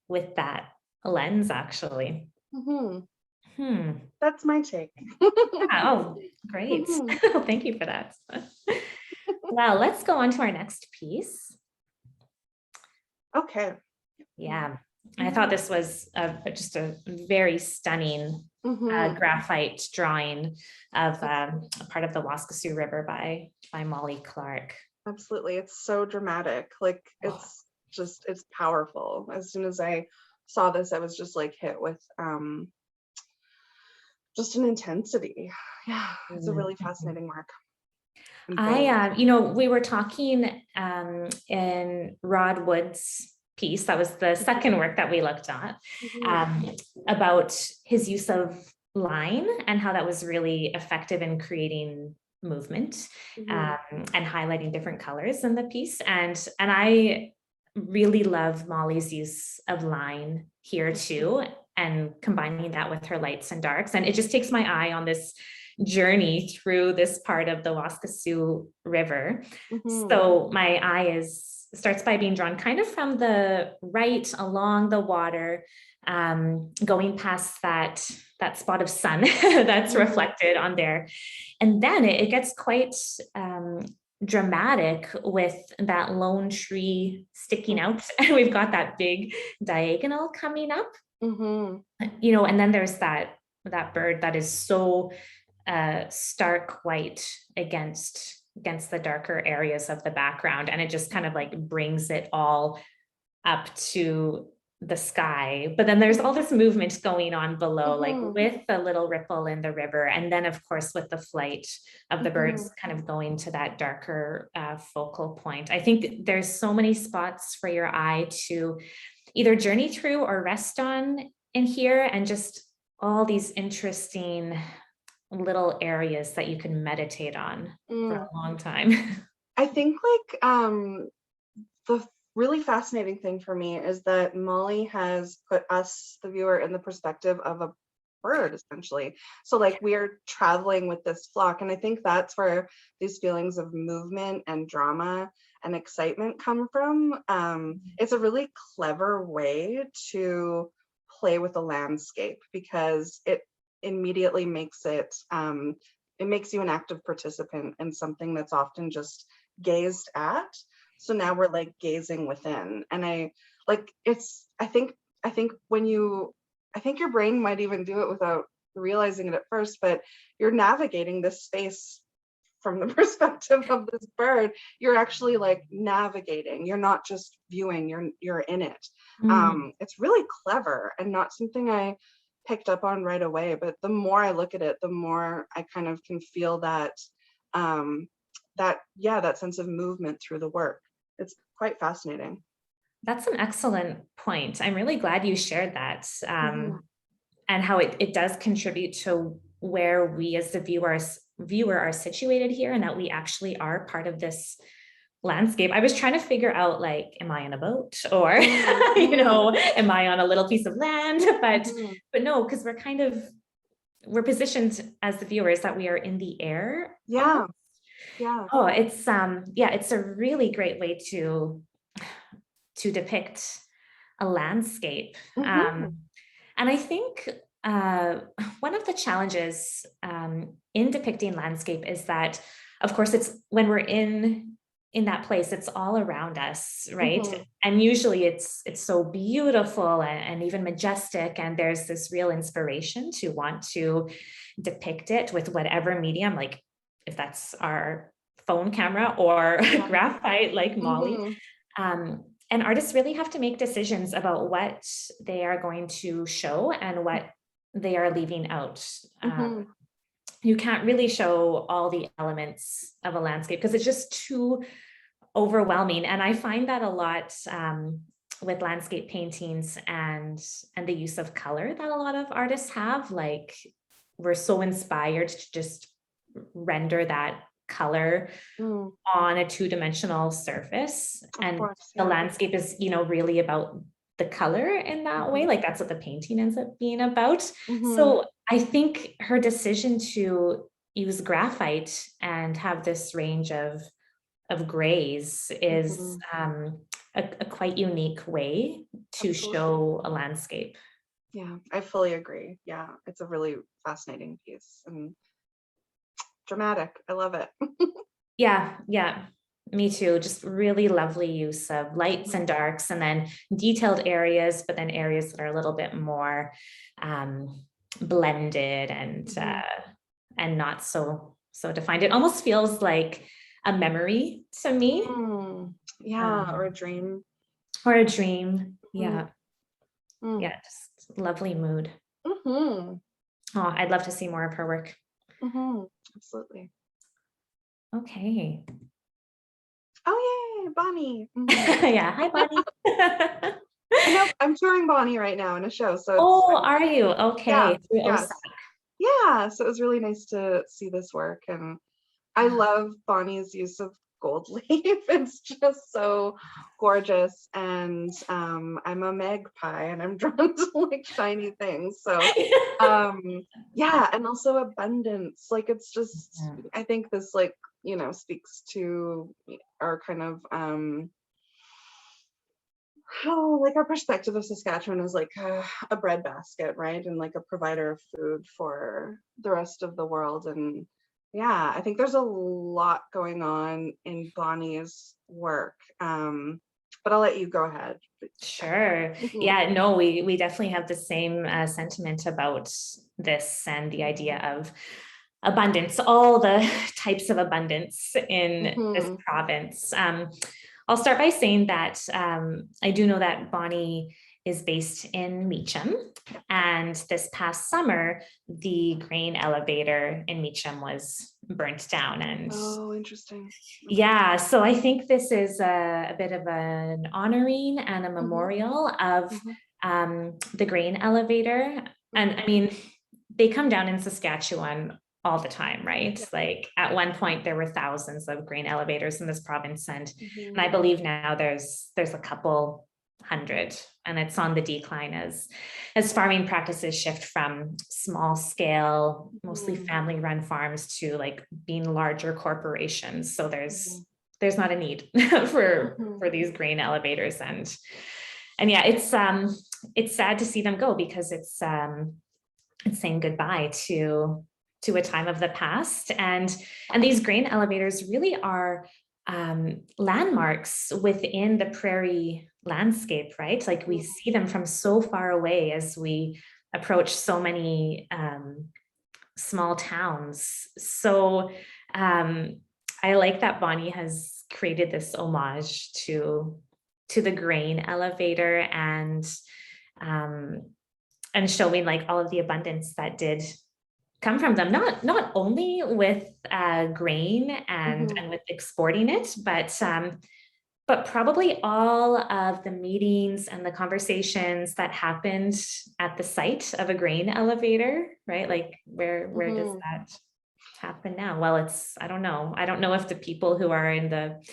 with that lens, actually. That's my take. Oh, great. Thank you for that. Well, let's go on to our next piece. Okay. Yeah, I thought this was just a very stunning graphite drawing of a part of the Waskesiu River by Molly Clark. Absolutely, it's so dramatic. Like, it's powerful. As soon as I saw this, I was just like hit with just an intensity. Yeah, it's a really fascinating work. We were talking in Rod Wood's piece, that was the second work that we looked at, about his use of line and how that was really effective in creating movement and highlighting different colors in the piece. And I really love Molly's use of line here too, and combining that with her lights and darks. And it just takes my eye on this journey through this part of the Waskesiu River. So my eye starts by being drawn kind of from the right along the water, going past that spot of sun that's reflected on there. And then it gets quite dramatic with that lone tree sticking out. And we've got that big diagonal coming up, and then there's that bird that is so stark white against the darker areas of the background. And it just kind of like brings it all up to the sky. But then there's all this movement going on below, like with the little ripple in the river. And then of course, with the flight of the birds kind of going to that darker focal point. I think there's so many spots for your eye to either journey through or rest on in here, and just all these interesting little areas that you can meditate on for a long time. I think like the really fascinating thing for me is that Molly has put us, the viewer, in the perspective of a bird, essentially. So like we're traveling with this flock, and I think that's where these feelings of movement and drama and excitement come from. It's a really clever way to play with a landscape, because it immediately makes it makes you an active participant in something that's often just gazed at. So now we're like gazing within, and I think your brain might even do it without realizing it at first, but you're navigating this space from the perspective of this bird. You're actually like navigating, you're not just viewing, you're in it. It's really clever, and not something I picked up on right away, but the more I look at it, the more I kind of can feel that that sense of movement through the work. It's quite fascinating. That's an excellent point. I'm really glad you shared that, and how it does contribute to where we as the viewer are situated here, and that we actually are part of this landscape. I was trying to figure out, like, am I on a boat, or am I on a little piece of land? But no, because we're positioned as the viewers that we are in the air. Yeah. Oh, it's it's a really great way to depict a landscape. And I think one of the challenges in depicting landscape is that, of course, it's when we're in that place, it's all around us, right? And usually it's so beautiful and even majestic, and there's this real inspiration to want to depict it with whatever medium, like if that's our phone camera or graphite like Molly. And artists really have to make decisions about what they are going to show and what they are leaving out. You can't really show all the elements of a landscape because it's just too overwhelming. And I find that a lot with landscape paintings and the use of color that a lot of artists have. Like, we're so inspired to just render that color on a two-dimensional surface. And the landscape is, really about the color in that way. Like, that's what the painting ends up being about. So I think her decision to use graphite and have this range of grays is a quite unique way to show a landscape. Yeah, I fully agree. Yeah, it's a really fascinating piece and dramatic. I love it. Yeah, me too. Just really lovely use of lights and darks, and then detailed areas, but then areas that are a little bit more blended and not so defined. It almost feels like a memory to me. Yeah, or a dream. Yeah. Yeah, just lovely mood. Oh, I'd love to see more of her work. Absolutely. Okay. Oh, yay, Bonnie. Yeah. Hi, Bonnie. I know I'm touring Bonnie right now in a show, so it's Oh, are you? yeah, Okay. Through OSAC. yes. Yeah, so it was really nice to see this work, and I love Bonnie's use of gold leaf. It's just so gorgeous, and I'm a magpie, and I'm drawn to like shiny things. So yeah, and also abundance. Like it's just, I think this like, speaks to our kind of how like our perspective of Saskatchewan is like a breadbasket, right? And like a provider of food for the rest of the world. And yeah, I think there's a lot going on in Bonnie's work. But I'll let you go ahead. Sure. Yeah, no, we definitely have the same sentiment about this and the idea of abundance, all the types of abundance in this Mhm. province. I'll start by saying that I do know that Bonnie is based in Meacham, and this past summer, the grain elevator in Meacham was burnt down. And Oh, interesting. Okay. yeah, so I think this is a bit of an honoring and a memorial of the grain elevator. And I mean, they come down in Saskatchewan all the time, right? Yeah. Like at one point there were thousands of grain elevators in this province, and I Mhm. believe now there's a couple hundred, and it's on the decline as farming practices shift from small scale, mostly Mhm. family run farms to like being larger corporations. So Mhm. there's not a need for Mhm. these grain elevators, and yeah, it's sad to see them go, because it's saying goodbye to a time of the past. And these grain elevators really are landmarks within the prairie landscape, right? Like we see them from so far away as we approach so many small towns. So I like that Bonnie has created this homage to the grain elevator, um, and showing like all of the abundance that did come from them, not only with grain and Mhm. with exporting it, but probably all of the meetings and the conversations that happened at the site of a grain elevator, right? Like where does Mhm. that happen now? Well, I don't know. I don't know if the people who are in the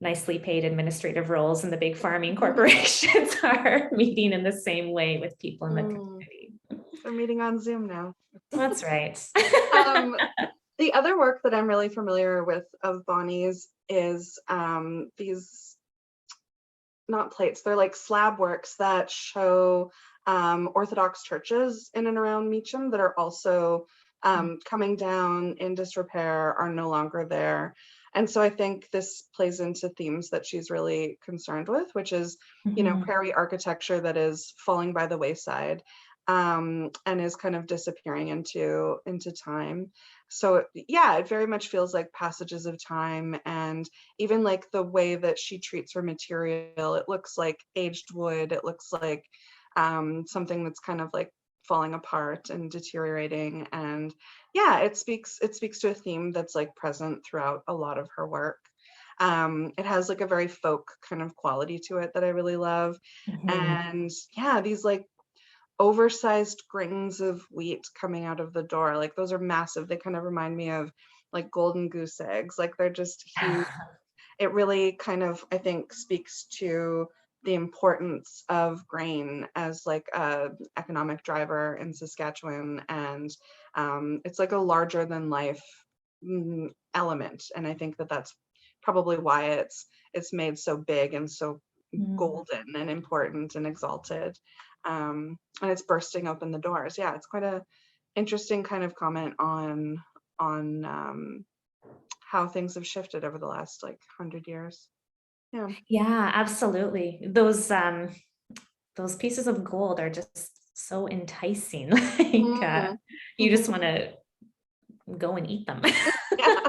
nicely paid administrative roles in the big farming corporations are meeting in the same way with people in the Mm. community. They're meeting on Zoom now. That's right. Um, the other work that I'm really familiar with of Bonnie's is these, not plates, they're like slab works that show Orthodox churches in and around Meacham that are also coming down in disrepair, are no longer there. And so I think this plays into themes that she's really concerned with, which is, Mhm. prairie architecture that is falling by the wayside, and is kind of disappearing into time. So yeah, it very much feels like passages of time, and even like the way that she treats her material, it looks like aged wood, it looks like something that's kind of like falling apart and deteriorating. And yeah, it speaks to a theme that's like present throughout a lot of her work. It has like a very folk kind of quality to it that I really love. Mhm. And yeah, these like oversized grains of wheat coming out of the door, like those are massive. They kind of remind me of like golden goose eggs, like they're just huge. It really kind of, I think, speaks to the importance of grain as like a economic driver in Saskatchewan. And it's like a larger than life element. And I think that that's probably why it's made so big and so Mm. golden and important and exalted. And it's bursting open the doors. Yeah, it's quite a interesting kind of comment on how things have shifted over the last like 100 years. Yeah. Yeah, absolutely. Those pieces of gold are just so enticing. Like Mhm. you just want to go and eat them. Yeah.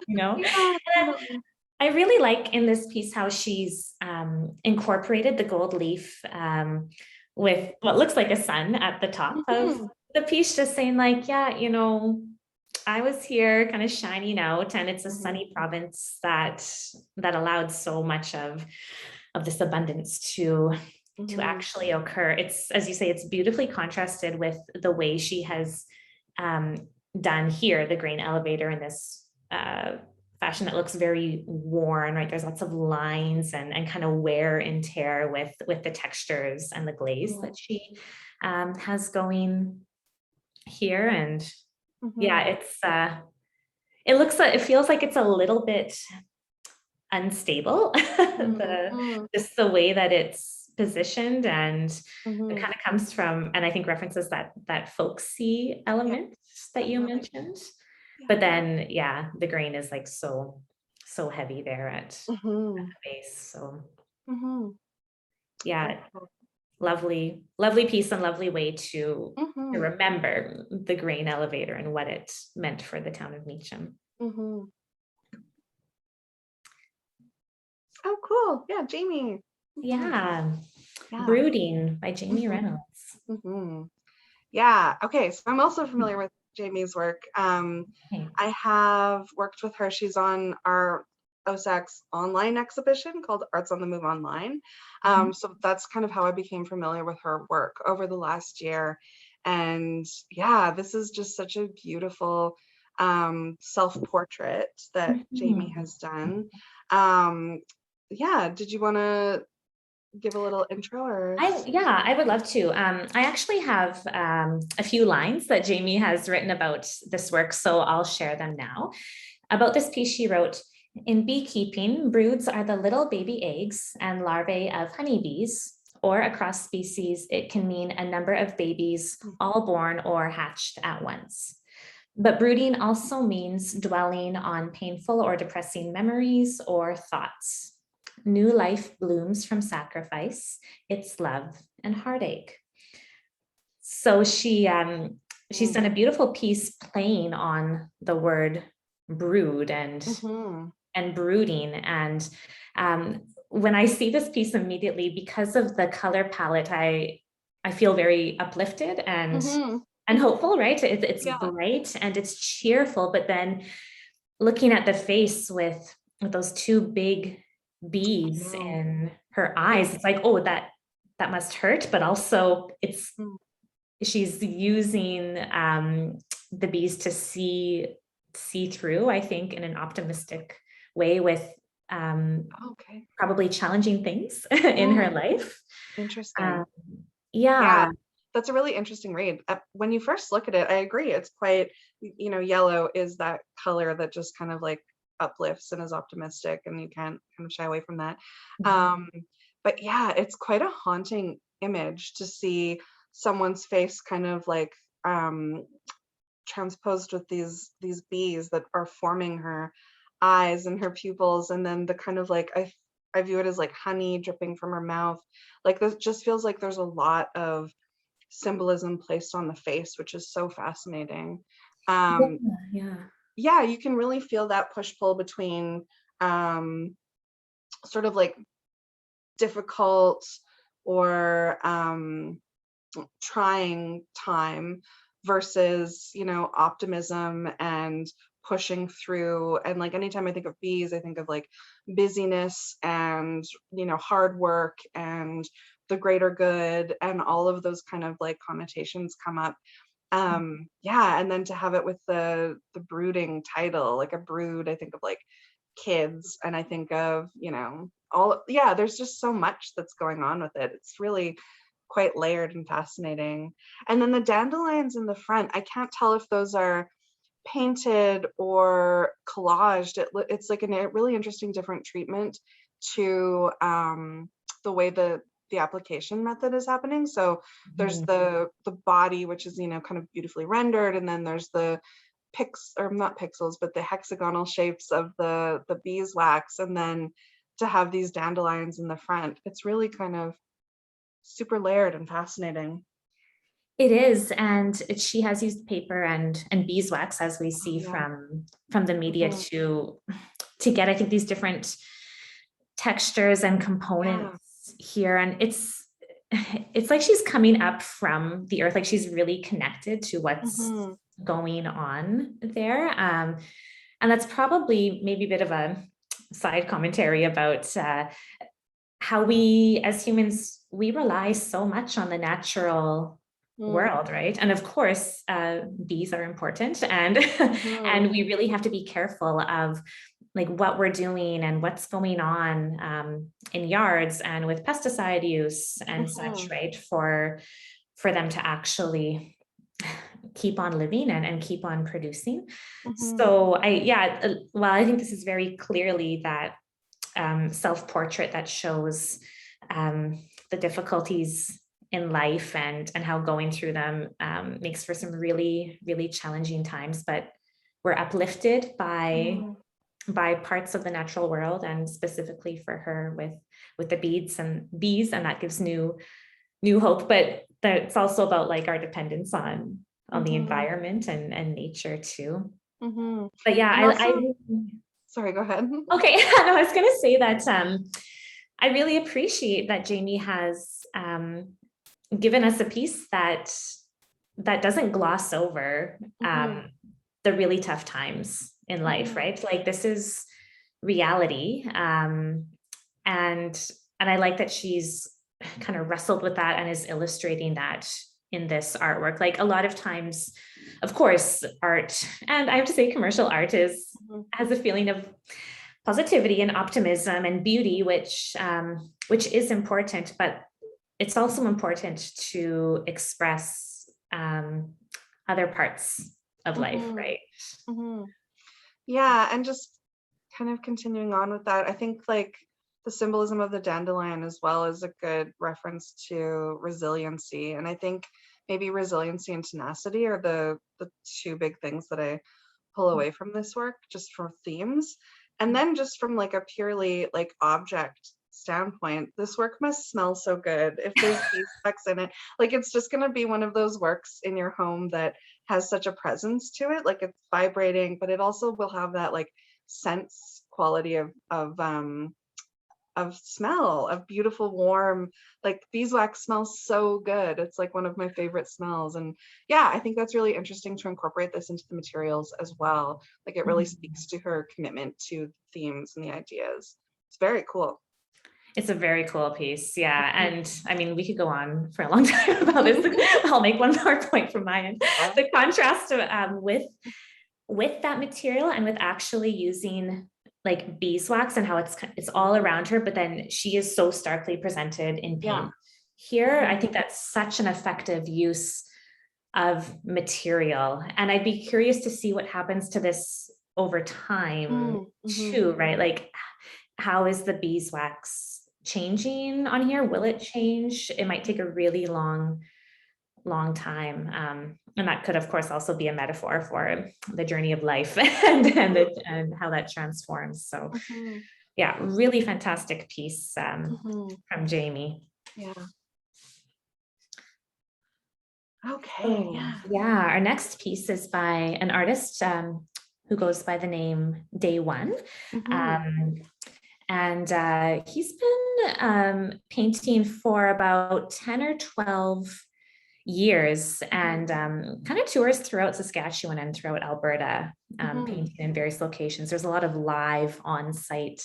You know? Yeah, And definitely. I really like in this piece how she's incorporated the gold leaf with what looks like a sun at the top of Mhm. the piece, just saying like, yeah, I was here kind of shining out, and it's a sunny province that allowed so much of this abundance to actually occur. It's, as you say, it's beautifully contrasted with the way she has done here, the grain elevator, in this fashion that looks very worn, right? There's lots of lines and kind of wear and tear with the textures and the glaze that she has going here. And yeah, it's it feels like it's a little bit unstable, just the way that it's positioned, and it kind of comes from, and I think references that folksy element that you mentioned. But then, yeah, the grain is like so heavy there at the base. So yeah, lovely piece and lovely way to remember the grain elevator and what it meant for the town of Meacham. Oh, cool. Yeah, Jamie. Yeah. Brooding by Jamie Reynolds. Yeah. Okay. So I'm also familiar with Jamie's work. I have worked with her. She's on our OSAC's online exhibition called Arts on the Move Online. So that's kind of how I became familiar with her work over the last year. And yeah, this is just such a beautiful self-portrait that Jamie has done. Yeah, did you want to give a little intro? Or I would love to. I actually have a few lines that Jamie has written about this work, so I'll share them now. About this piece, she wrote, "In beekeeping, broods are the little baby eggs and larvae of honeybees, or across species, it can mean a number of babies all born or hatched at once. But brooding also means dwelling on painful or depressing memories or thoughts. New life blooms from sacrifice, its love and heartache." So she's done a beautiful piece playing on the word brood and brooding. And when I see this piece immediately, because of the color palette, I feel very uplifted and hopeful, right? It's bright and it's cheerful, but then looking at the face with those two big bees in her eyes, it's like, oh, that must hurt, but also it's she's using the bees to see through, I think, in an optimistic way with probably challenging things in her life. Interesting. Yeah, that's a really interesting read. When you first look at it, I agree, it's quite, yellow is that color that just kind of like uplifts and is optimistic, and you can't kind of shy away from that. But yeah, it's quite a haunting image to see someone's face kind of like transposed with these bees that are forming her eyes and her pupils, and then the kind of like I view it as like honey dripping from her mouth. Like, this just feels like there's a lot of symbolism placed on the face, which is so fascinating. Yeah, you can really feel that push-pull between sort of like difficult or trying time versus, optimism and pushing through. And like, anytime I think of bees, I think of like busyness and, hard work and the greater good, and all of those kind of like connotations come up. And then to have it with the brooding title, like a brood, I think of like kids, and I think of, there's just so much that's going on with it. It's really quite layered and fascinating. And then the dandelions in the front, I can't tell if those are painted or collaged. It's like a really interesting different treatment to the way the application method is happening. So there's the body, which is, kind of beautifully rendered, and then there's the not pixels, but the hexagonal shapes of the beeswax, and then to have these dandelions in the front. It's really kind of super layered and fascinating. It is, and she has used paper and beeswax, as we see from the media, to get, I think, these different textures and components here. And it's like she's coming up from the earth, like she's really connected to going on there. And that's probably maybe a bit of a side commentary about how we as humans, we rely so much on the natural world, right? And of course, bees are important, and and we really have to be careful of like what we're doing and what's going on in yards and with pesticide use and such, right? For them to actually keep on living and keep on producing. So I think this is very clearly that self-portrait that shows the difficulties in life and how going through them makes for some really, really challenging times, but we're uplifted by parts of the natural world, and specifically for her with the bees, and that gives new hope. But it's also about like our dependence on the environment and nature too. But yeah, also, sorry, go ahead. Okay, I was going to say that I really appreciate that Jamie has given us a piece that doesn't gloss over the really tough times in life, right? Like this is reality, and I like that she's kind of wrestled with that and is illustrating that in this artwork. Like a lot of times, of course, art, and I have to say commercial art has a feeling of positivity and optimism and beauty, which is important, but it's also important to express other parts of life, right? Yeah, and just kind of continuing on with that, I think like the symbolism of the dandelion as well is a good reference to resiliency. And I think maybe resiliency and tenacity are the two big things that I pull away from this work, just for themes. And then just from like a purely like object standpoint, this work must smell so good if there's beeswax in it. Like it's just going to be one of those works in your home that has such a presence to it, like it's vibrating, but it also will have that like sense quality of smell, of beautiful, warm, like beeswax smells so good. It's like one of my favorite smells. And yeah, I think that's really interesting to incorporate this into the materials as well. Like it really speaks to her commitment to the themes and the ideas. It's very cool. It's a very cool piece. Yeah. And I mean, we could go on for a long time about this. I'll make one more point from my end. Yeah. The contrast with that material and with actually using like beeswax and how it's all around her, but then she is so starkly presented in paint. Here, I think that's such an effective use of material. And I'd be curious to see what happens to this over time too, right? Like, how is the beeswax changing on here? Will it change? It might take a really long time. And that could, of course, also be a metaphor for the journey of life and how that transforms. So yeah, really fantastic piece from Jamie. Yeah. Okay. So, yeah, our next piece is by an artist who goes by the name DayOne. And he's been painting for about 10 or 12 years and kind of tours throughout Saskatchewan and throughout Alberta, painting in various locations. There's a lot of live on-site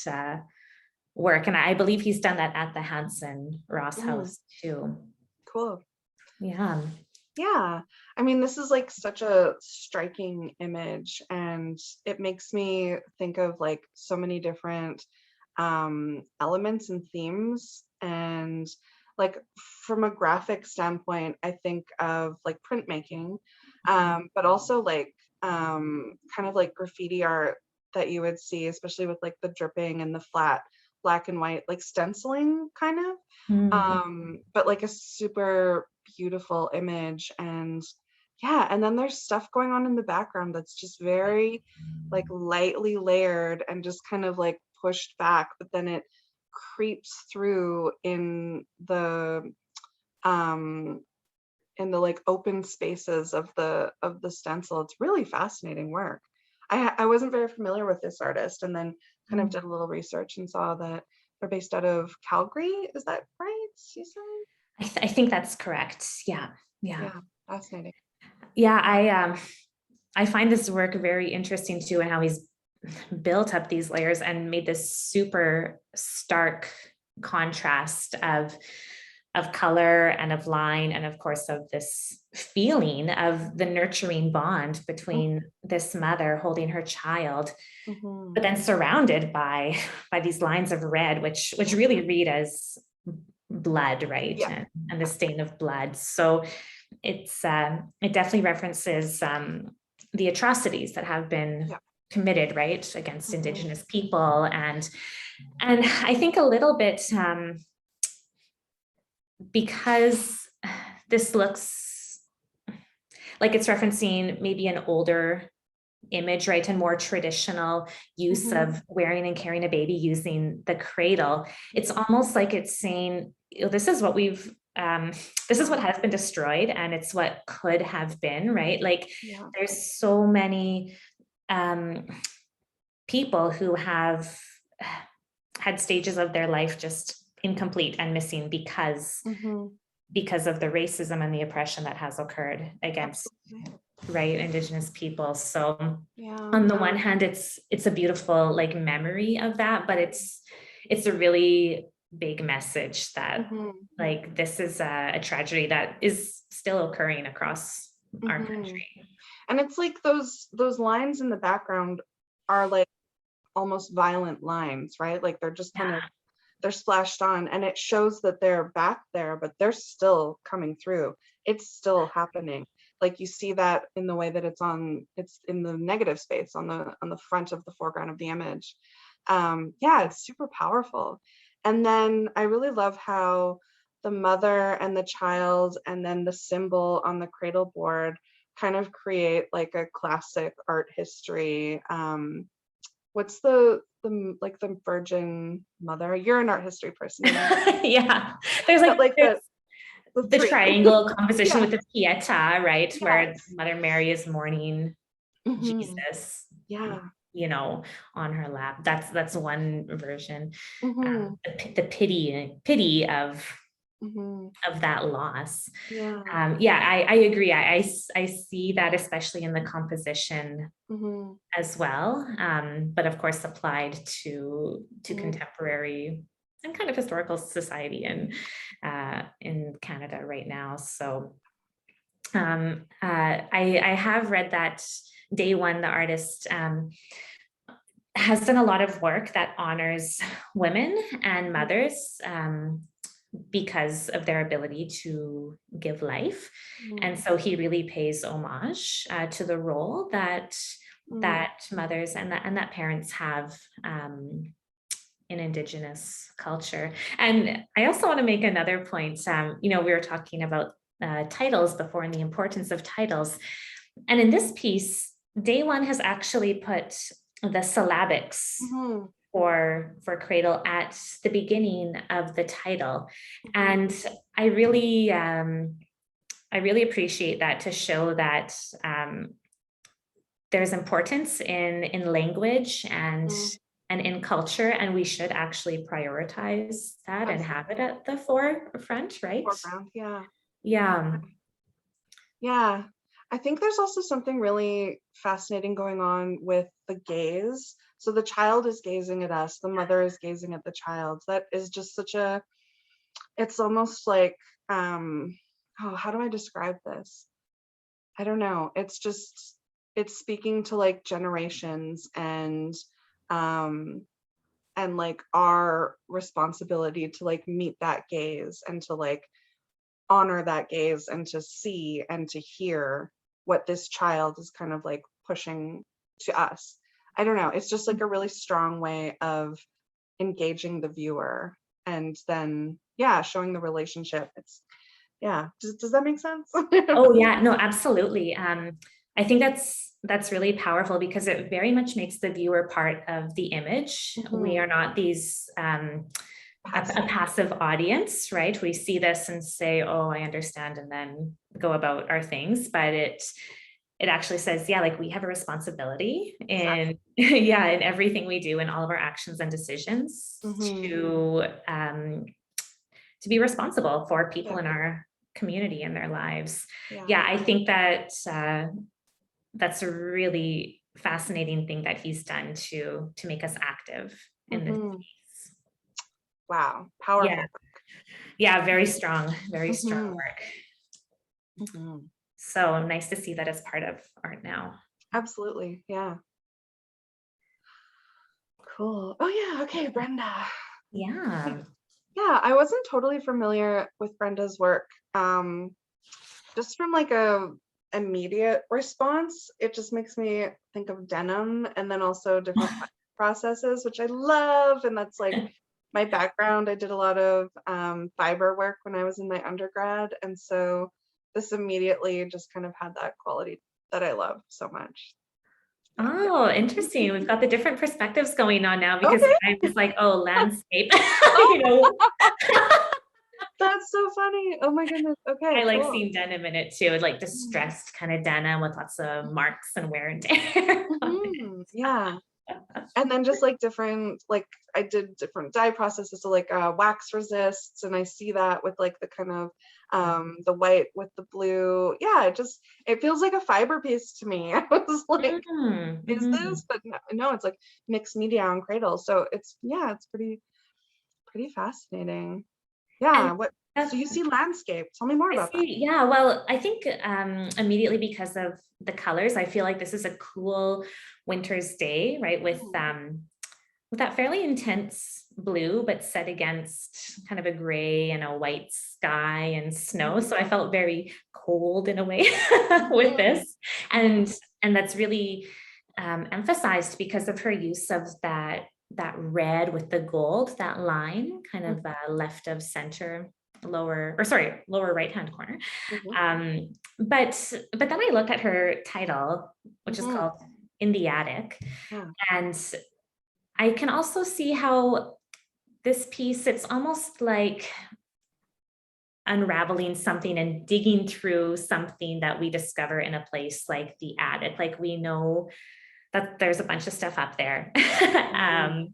work, and I believe he's done that at the Hanson Ross House too. Cool. Yeah. Yeah. I mean, this is like such a striking image, and it makes me think of like so many different elements and themes. And like from a graphic standpoint, I think of like printmaking, but also like kind of like graffiti art that you would see, especially with like the dripping and the flat black and white, like stenciling kind of, but like a super beautiful image. And yeah, and then there's stuff going on in the background that's just very like lightly layered and just kind of like pushed back, but then it creeps through in the like open spaces of the stencil. It's really fascinating work. I wasn't very familiar with this artist, and then kind of did a little research and saw that they're based out of Calgary. Is that right, Susan? I think that's correct. Yeah. Yeah, fascinating. Yeah, I find this work very interesting too, and how he's built up these layers and made this super stark contrast of color and of line, and of course of this feeling of the nurturing bond between this mother holding her child, but then surrounded by these lines of red, which really read as blood, right? Yeah. And the stain of blood. So it's it definitely references the atrocities that have been committed, right, against Indigenous people, and I think a little bit because this looks like it's referencing maybe an older image, right, and more traditional use of wearing and carrying a baby using the cradle. It's almost like it's saying, this is what we've this is what has been destroyed, and it's what could have been, right? Like there's so many people who have had stages of their life just incomplete and missing because of the racism and the oppression that has occurred against right Indigenous people. So on the one hand, it's a beautiful like memory of that, but it's a really big message that like this is a tragedy that is still occurring across our country. And it's like those lines in the background are like almost violent lines, right? Like they're just kind of, they're splashed on, and it shows that they're back there, but they're still coming through. It's still happening. Like you see that in the way that it's in the negative space on the front of the foreground of the image. It's super powerful. And then I really love how the mother and the child and then the symbol on the cradle board kind of create like a classic art history. What's the Virgin Mother? You're an art history person. Yeah, there's like the triangle composition with the Pieta, right? Yes. Where Mother Mary is mourning Jesus. Yeah. You know, on her lap. That's one version. The pity of that loss. I agree. I see that especially in the composition as well, but of course applied to contemporary and kind of historical society in Canada right now. So I have read that DayOne, the artist, has done a lot of work that honors women and mothers because of their ability to give life. And so he really pays homage to the role that mothers and that parents have in Indigenous culture. And I also want to make another point. We were talking about titles before and the importance of titles. And in this piece, DayOne has actually put the syllabics for cradle at the beginning of the title. And I really appreciate that, to show that there's importance in language and in culture, and we should actually prioritize that and have it at the forefront, right? Foreground, yeah. I think there's also something really fascinating going on with the gaze. So the child is gazing at us, the mother is gazing at the child. That is just it's almost like, how do I describe this? I don't know. It's speaking to like generations and like our responsibility to like meet that gaze and to like honor that gaze and to see and to hear what this child is kind of like pushing to us. I don't know. It's just like a really strong way of engaging the viewer and then, showing the relationship. Does that make sense? Oh yeah, no, absolutely. I think that's really powerful because it very much makes the viewer part of the image. We are not these a passive audience, right? We see this and say, oh, I understand, and then go about our things. But it actually says, like we have a responsibility in in everything we do, in all of our actions and decisions to be responsible for people in our community and their lives. I think that that's a really fascinating thing that he's done to make us active in this Mhm. space. Wow, Yeah, powerful. yeah, very strong Mhm. work. Mhm. So nice to see that as part of art now. Absolutely. Yeah. Cool. Oh yeah. Okay, Brenda. Yeah. Yeah, I wasn't totally familiar with Brenda's work. Just from like a immediate response, it just makes me think of denim and then also different processes, which I love. And that's like my background. I did a lot of fiber work when I was in my undergrad. And so this immediately just kind of had that quality that I love so much. Yeah. Oh, interesting. We've got the different perspectives going on now because Okay. I was like, oh, landscape, Oh, you know, that's so funny. Oh my goodness. Okay, I like cool. seeing denim in it too, like Mm. distressed kind of denim with lots of marks and wear and tear on Yeah. And then just like different, like I did different dye processes, so like wax resists, and I see that with like the kind of the white with the blue. Yeah, it feels like a fiber piece to me. I was like, is Mhm. this? But no, it's like mixed media on cradle. So it's pretty fascinating. And Yeah. What so that's you see landscape. Tell me more I about that. see. Yeah, well, I think immediately because of the colors, I feel like this is a cool winter's day, right? With that fairly intense blue, but set against kind of a gray and a white sky and snow. So I felt very cold in a way with Mhm, this, mhm, and that's really emphasized because of her use of that red with the gold, that line, kind mhm, of left of center lower right hand corner. mhm, But then I looked at her title, which is mhm. called In the Attic, Yeah. and I can also see how this piece, it's almost like unraveling something and digging through something that we discover in a place like the attic. Like we know that there's a bunch of stuff up there. Mhm,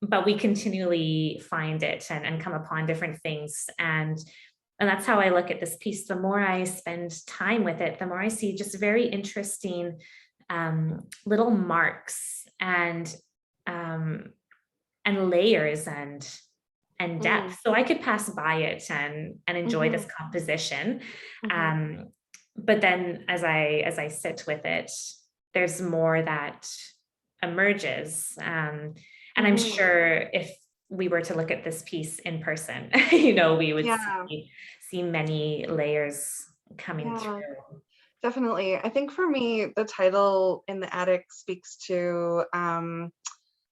But we continually find it and come upon different things. And that's how I look at this piece. The more I spend time with it, the more I see just very interesting little marks um, and layers and mhm, depth. So I could pass by it and enjoy this mhm, composition. mhm. Um, but then as I sit with it, there's more that emerges. And I'm Mhm. sure if we were to look at this piece in person, we would Yeah, see many layers coming yeah, through. definitely. I think for me, the title In the Attic speaks to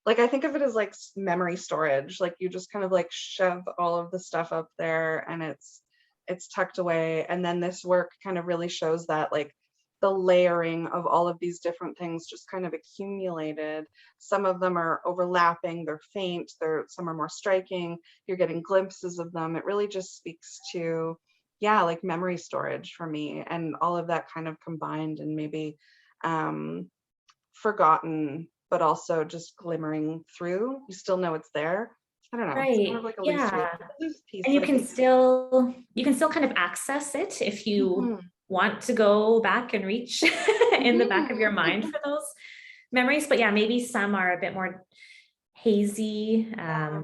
like I think of it as like memory storage. Like you just kind of like shove all of the stuff up there and it's tucked away. And then this work kind of really shows that like the layering of all of these different things just kind of accumulated. Some of them are overlapping, they're faint, some are more striking, you're getting glimpses of them. It really just speaks to, yeah, like memory storage for me, and all of that kind of combined and maybe um forgotten, but also just glimmering through. You still know it's there. I don't know. It's kind of Right. like Yeah. a loose piece, And like you can still kind of access it if you mhm, want to go back and reach in the back of your mind mhm. for those memories. But yeah, maybe some are a bit more hazy. Yeah,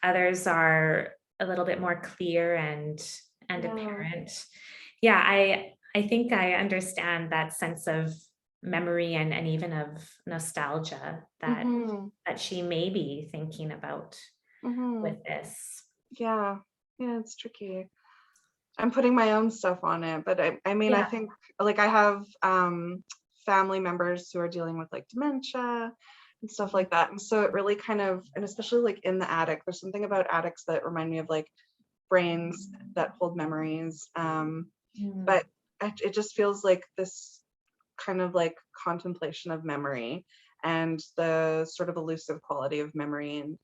Others are a little bit more clear and yeah. apparent. Yeah, I think I understand that sense of memory and even of nostalgia Mhm, that she may be thinking about mhm. with this. Yeah. Yeah, it's tricky. I'm putting my own stuff on it, but I mean, I Yeah. think like I have family members who are dealing with like dementia and stuff like that. And so it really kind of, and especially like in the attic, there's something about attics that remind me of like brains that hold memories. Mm. But it just feels like this kind of like contemplation of memory and the sort of elusive quality of memory and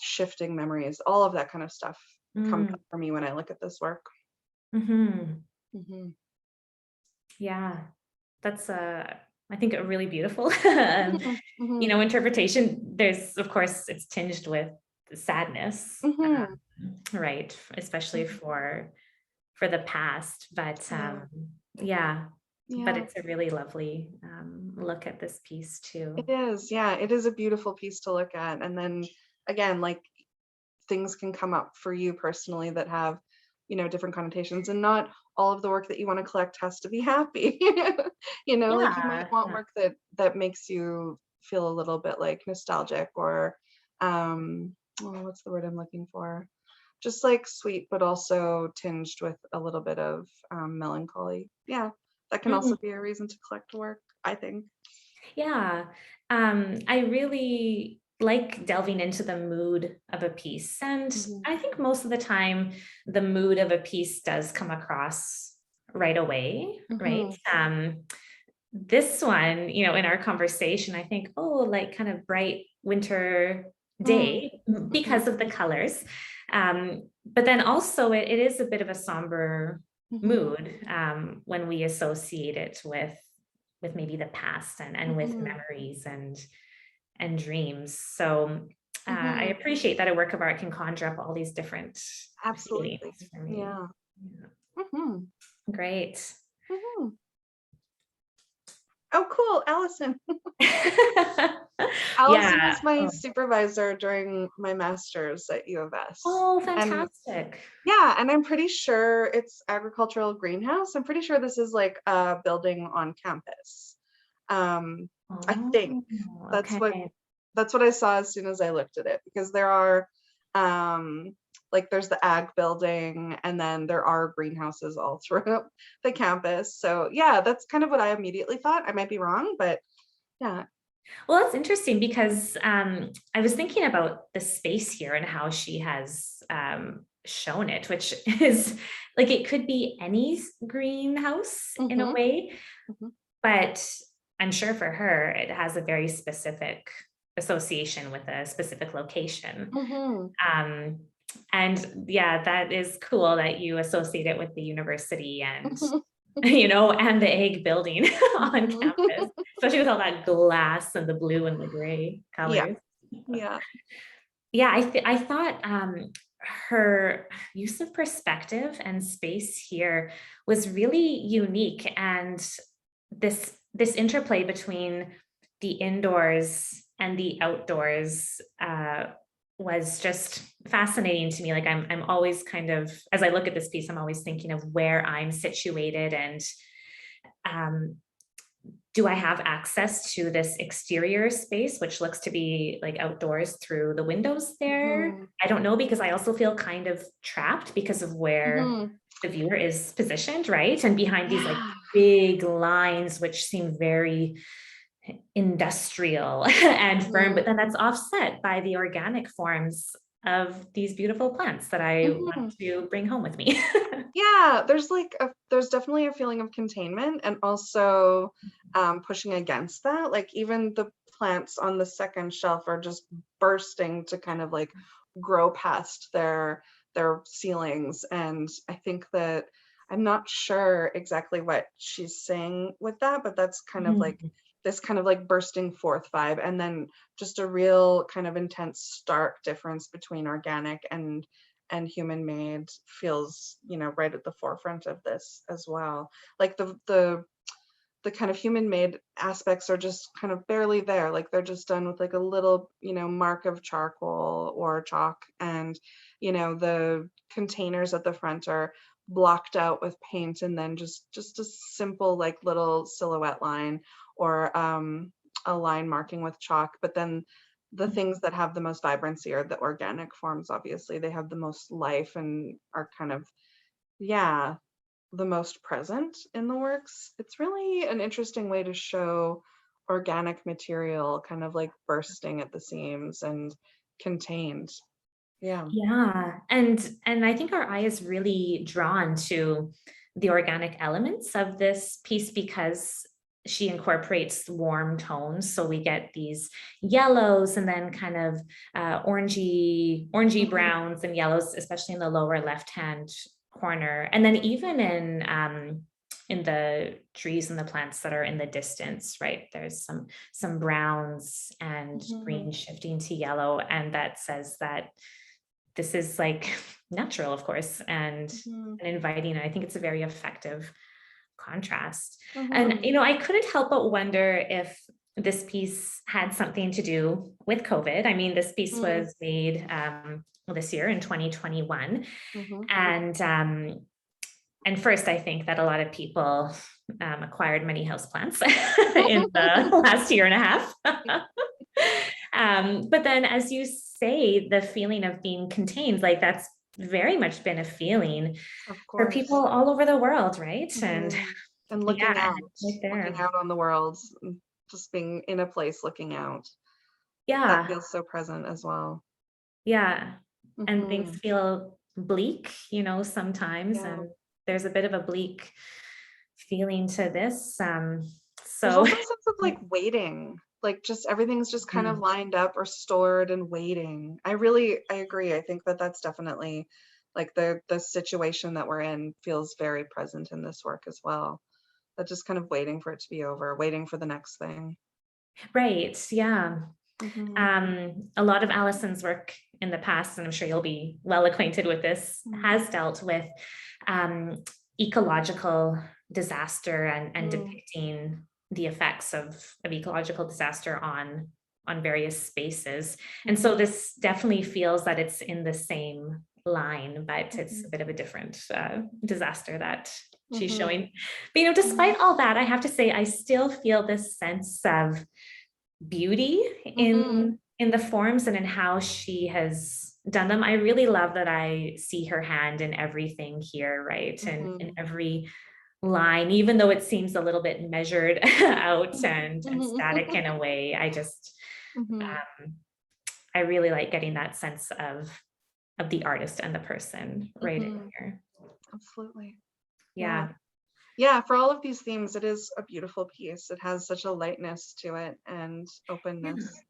shifting memories, all of that kind of stuff comes Mm. up for me when I look at this work. Mhm. Mhm. Yeah, that's I think a really beautiful, Mhm, mhm, interpretation. There's, of course, it's tinged with sadness, mhm, right? Especially mhm. for the past, but Yeah. yeah, but Yeah, it's a really lovely look at this piece too. it is. Yeah, it is a beautiful piece to look at. And then again, like things can come up for you personally that have, different connotations, and not all of the work that you want to collect has to be happy. Like you might Yeah, want work that makes you feel a little bit like nostalgic or what's the word I'm looking for? Just like sweet, but also tinged with a little bit of melancholy. Yeah, that can also mhm, be a reason to collect work, I think. yeah. I really like delving into the mood of a piece, and Hmm. I think most of the time the mood of a piece does come across right away, right? Hmm. This one, in our conversation, I think, oh, like kind of bright winter Mm. day Hmm. because of the colors. But then also it is a bit of a somber Hmm. mood when we associate it with maybe the past and with Hmm. memories and dreams. So I Hmm. appreciate that a work of art can conjure up all these different feelings Absolutely. for me. Yeah. Yeah. Hmm. Great. Hmm. Oh, cool, Allison. Allison Yeah. was my Oh, supervisor during my master's at U of S. oh, And fantastic. yeah, and I'm pretty sure it's agricultural greenhouse. I'm pretty sure this is like a building on campus. Um, I think Oh, that's what okay. that's what I saw as soon as I looked at it, because there are like there's the ag building and then there are greenhouses all throughout the campus. So yeah, that's kind of what I immediately thought. I might be wrong, but yeah. Well, that's interesting because I was thinking about the space here and how she has shown it, which is like it could be any greenhouse in a Hmm. way, Hmm. but I'm sure for her it has a very specific association with a specific location. Hmm. Um, and yeah, that is cool that you associate it with the university and and the egg building on campus, Hmm. especially with all that glass and the blue and the gray Yeah, colors. yeah. Yeah, I thought her use of perspective and space here was really unique, and this interplay between the indoors and the outdoors was just fascinating to me. Like I'm always kind of, as I look at this piece, I'm always thinking of where I'm situated and um, do I have access to this exterior space, which looks to be like outdoors through the windows there? Hmm. I don't know because I also feel kind of trapped because of where Hmm. the viewer is positioned, right? And behind these like Yeah. big lines, which seem very industrial and firm, but Hmm. then that's offset by the organic forms of these beautiful plants that I want Hmm. to bring home with me. Yeah, there's definitely a feeling of containment and also pushing against that. Like even the plants on the second shelf are just bursting to kind of like grow past their ceilings. And I think that I'm not sure exactly what she's saying with that, but that's kind of like Mhm. this kind of like bursting forth vibe, and then just a real kind of intense stark difference between organic and human made feels, right at the forefront of this as well. Like the kind of human made aspects are just kind of barely there. Like they're just done with like a little, mark of charcoal or chalk, and the containers at the front are blocked out with paint, and then just a simple like little silhouette line or a line marking with chalk. But then the things that have the most vibrancy are the organic forms. Obviously they have the most life and are kind of, yeah, the most present in the works. It's really an interesting way to show organic material kind of like bursting at the seams and contained. Yeah. Yeah, and I think our eye is really drawn to the organic elements of this piece because she incorporates warm tones. So we get these yellows and then kind of orangey Hmm. browns and yellows, especially in the lower left-hand corner. And then even in the trees and the plants that are in the distance, right? There's some browns and Hmm. green shifting to yellow, and that says that this is like natural, of course, and Hmm. inviting. And I think it's a very effective contrast. And, Mhm. you know, I couldn't help but wonder if this piece had something to do with COVID. I mean, this piece Mm. was made this year in 2021. Mhm. And first, I think that a lot of people acquired many houseplants in the last year and a half. But then, as you say, the feeling of being contained, like that's very much been a feeling Of for people course. all over the world, right? And Mhm. And yeah, right looking there. out on the world, just being in a place looking out. That Yeah, feels so present as well. yeah. And things Mhm. feel bleak, you know, sometimes, Yeah. and there's a bit of a bleak feeling to this. There's So also a sense of like waiting, like just everything's just kind of mm, lined up or stored and waiting. I agree. I think that that's definitely like the situation that we're in feels very present in this work as well. That just kind of waiting for it to be over, waiting for the next thing. right, yeah. Mhm. A lot of Allison's work in the past, and I'm sure you'll be well acquainted with this, Mm. has dealt with um, ecological disaster and Mm. depicting the effects of ecological disaster on various spaces. And so Mhm. this definitely feels that it's in the same line, but it's a Mhm. bit of a different disaster that she's Mhm. showing. But you know, Mhm. despite all that, I have to say I still feel this sense of beauty Mhm. in the forms and in how she has done them. I really love that I see her hand in everything here, right? And in Mhm. every line, even though it seems a little bit measured out and static in a way, Mhm. um, I really like getting that sense of the artist and the person right in Mhm. here. Absolutely. Yeah. Yeah. Yeah, for all of these themes, it is a beautiful piece. It has such a lightness to it and Yeah. openness.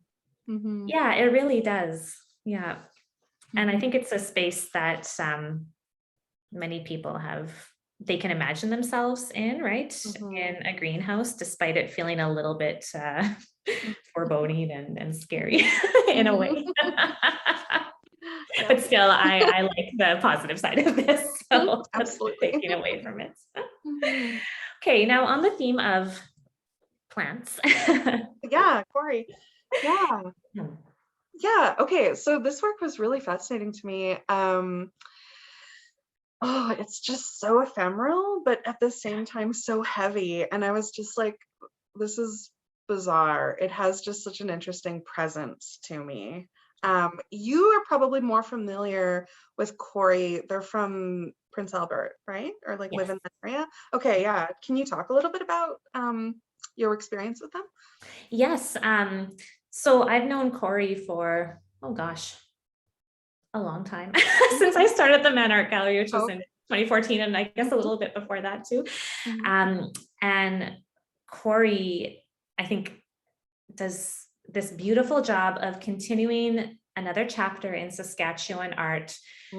Mhm. Yeah, it really does. Yeah. And I Mhm. think it's a space that many people have they can imagine themselves in, right? Mhm. In a greenhouse, despite it feeling a little bit Mm. foreboding and scary Mhm. in a Mhm. way. Yeah. But still, I like the positive side of this. Mhm. So that's good Absolutely. taking away from it. Mhm. Okay, now on the theme of plants. Yeah, Corey. Yeah. Yeah. Okay. So this work was really fascinating to me. Oh, it's just so ephemeral, but at the same time so heavy. And I was just like, this is bizarre. It has just such an interesting presence to me. You are probably more familiar with Corey. They're from Prince Albert, right? Or like live Yes. in that area. Okay, yeah. Can you talk a little bit about your experience with them? Yes. So I've known Corey for, oh gosh, a long time since I started the Man Art Gallery, which was in Okay. 2014, and I guess a Mhm, little bit before that too. mhm, Um, and Corey, I think, does this beautiful job of continuing another chapter in Saskatchewan art,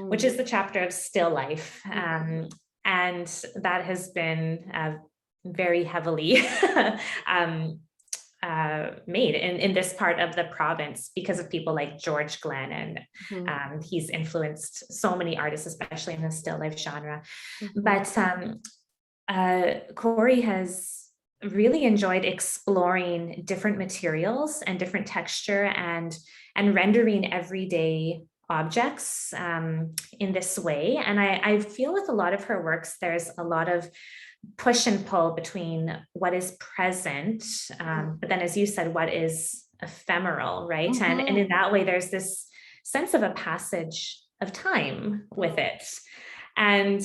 which mm, is the chapter of still life. mhm, And that has been very heavily um, made in this part of the province because of people like George Glenn. And mhm, he's influenced so many artists, especially in the still life genre. mhm, But Corey has really enjoyed exploring different materials and different texture and rendering everyday objects in this way. And I feel with a lot of her works, there's a lot of push and pull between what is present, mhm, but then, as you said, what is ephemeral, right? And in mhm, that way, there's this sense of a passage of time with mhm, it. And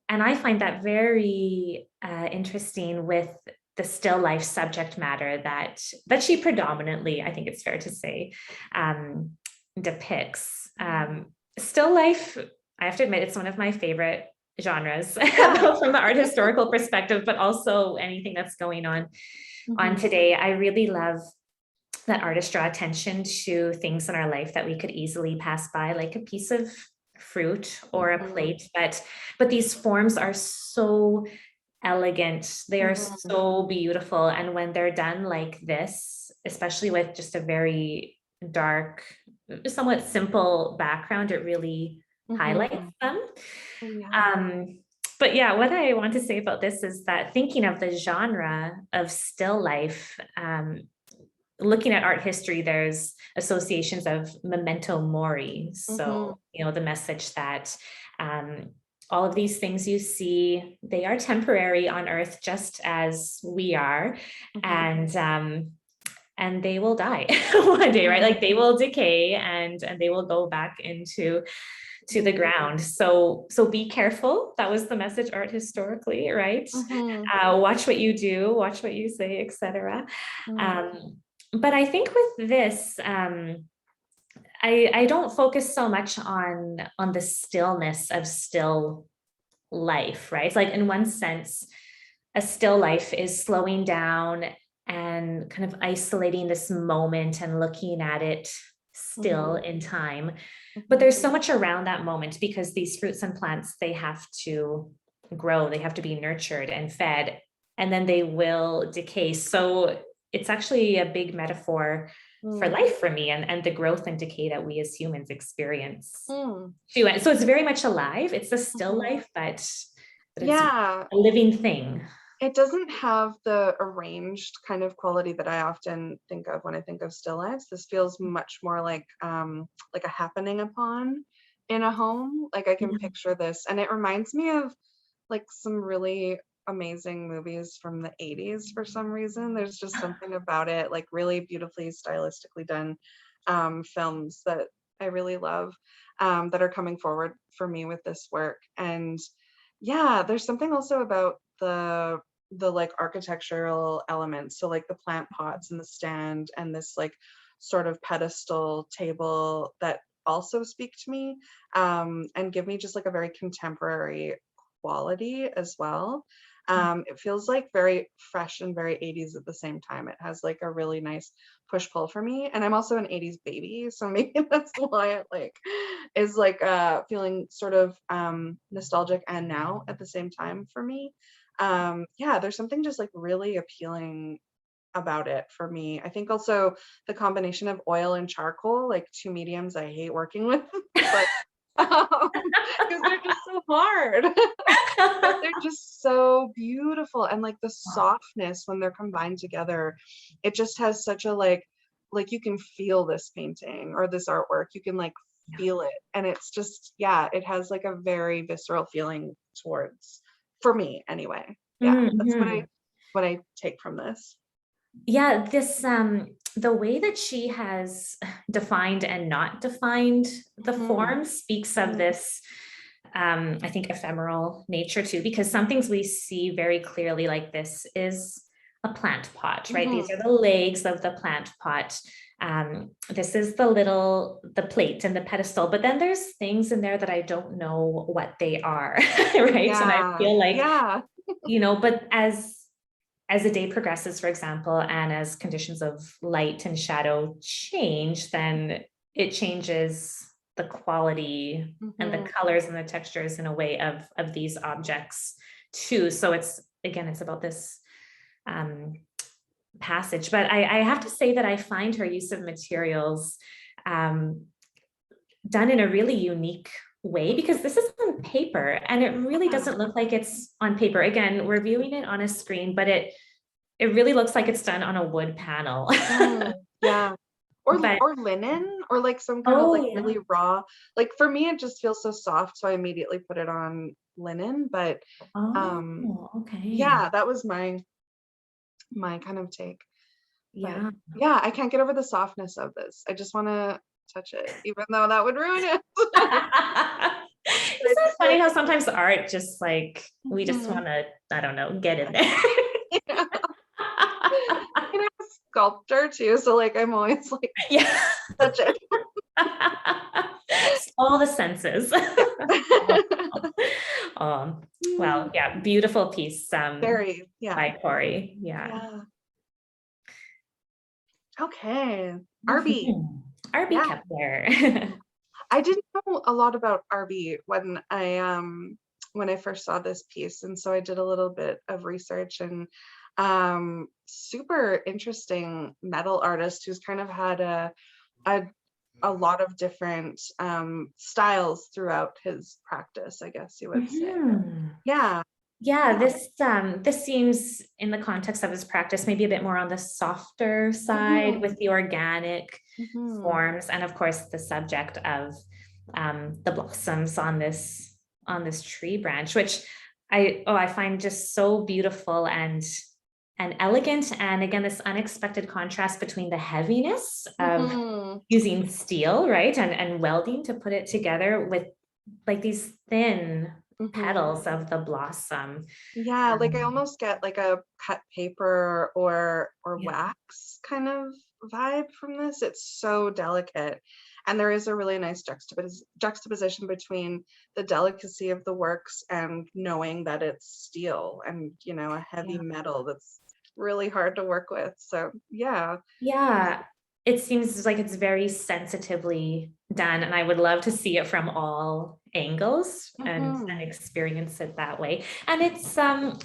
and I find that very interesting with the still life subject matter that she predominantly, I think it's fair to say, um, depicts. Still life, I have to admit, it's one of my favorite genres, yeah. both from the art historical perspective, but also anything that's going on Mhm, today. I really love that artists draw attention to things in our life that we could easily pass by, like a piece of fruit or a mhm, plate. But these forms are so elegant. They are mhm, so beautiful. And when they're done like this, especially with just a very dark, somewhat simple background, it really highlights mhm. them. Oh, yeah. Um, But yeah, what I want to say about this is that thinking of the genre of still life, looking at art history, there's associations of memento mori. Mhm, So, the message that all of these things you see, they are temporary on Earth, just as we are. mhm, And they will die one day, right? mhm, Like they will decay and they will go back into the ground. So be careful. That was the message art historically, right? mhm, Watch what you do, watch what you say, etc. mhm, But I think with this, I don't focus so much on the stillness of still life, right? It's like in one sense, a still life is slowing down and kind of isolating this moment and looking at it still mhm, in time. But mhm. there's so much around that moment because these fruits and plants, they have to grow, they have to be nurtured and fed, and then they will decay. So it's actually a big metaphor for Mm, life for me and the growth and decay that we as humans experience mm, too. And so it's very much alive. It's a still mhm. life, but it's Yeah, a living thing. it doesn't have the arranged kind of quality that I often think of when I think of still lives. This feels much more like a happening upon in a home. Like I can Yeah. picture this, and it reminds me of like some really amazing movies from the 80s for some reason. There's just something about it, like really beautifully stylistically done films that I really love, that are coming forward for me with this work. And yeah, there's something also about the like architectural elements. So like the plant pots and the stand and this like sort of pedestal table that also speak to me, and give me just like a very contemporary quality as well. It feels like very fresh and very 80s at the same time. It has like a really nice push pull for me. And I'm also an 80s baby, so maybe that's why it like is like feeling sort of nostalgic and now at the same time for me. Yeah, there's something just like really appealing about it for me. I think also the combination of oil and charcoal, like two mediums I hate working with, but because they're just so hard. But they're just so beautiful, and like the softness when they're combined together, it just has such a like you can feel this painting or this artwork. You can like feel it, and it's just yeah, it has like a very visceral feeling towards for me anyway. Yeah, that's Mhm. what I take from this. Yeah, this the way that she has defined and not defined the Mhm, form speaks of mhm, this I think ephemeral nature too, because some things we see very clearly, like this is a plant pot, right? These mhm. are the legs of the plant pot. This is the plate and the pedestal, but then there's things in there that I don't know what they are, right? And I Yeah, feel like, yeah. but as the day progresses, for example, and as conditions of light and shadow change, then it changes the quality and the Mhm, colors and the textures in a way of these objects too. So it's about this um, passage. But I have to say that I find her use of materials um, done in a really unique way, because this is on paper and it really yeah. doesn't look like it's on paper. Again, we're viewing it on a screen, but it really looks like it's done on a wood panel. Mm, yeah. But Or linen or like some kind of oh like yeah. really raw. Like for me it just feels so soft, so I immediately put it on linen, but um Oh, okay. yeah, that was my kind of take. But Yeah. yeah, I can't get over the softness of this. I just want to touch it even though that would ruin it. But I Isn't that just feel funny like how sometimes art just like we just mhm, want to, I don't know, get in there. yeah. And I'm a sculptor too, so like I'm always like Yeah. touch it. All the senses. Yeah. Um, Mm, well, yeah, beautiful piece very, yeah. by Corey. Yeah. Yeah. Okay. RB. Mhm. R.B. Yeah. Kepler. I didn't know a lot about RB when I first saw this piece, and so I did a little bit of research, and super interesting metal artist who's kind of had a a lot of different styles throughout his practice, I guess you would say. Yeah. Yeah, this seems in the context of his practice, maybe a bit more on the softer side with the organic forms, and of course the subject of the blossoms on this tree branch, which I find just so beautiful and elegant. And again, this unexpected contrast between the heaviness of using steel, right, and welding to put it together with like these thin petals of the blossom. Yeah, like I almost get like a cut paper or Yeah. wax kind of vibe from this. It's so delicate. And there is a really nice juxtaposition between the delicacy of the works and knowing that it's steel and, you know, a heavy metal that's really hard to work with. So yeah. Yeah, it seems like it's very sensitively done, and I would love to see it from all angles and experience it that way. And it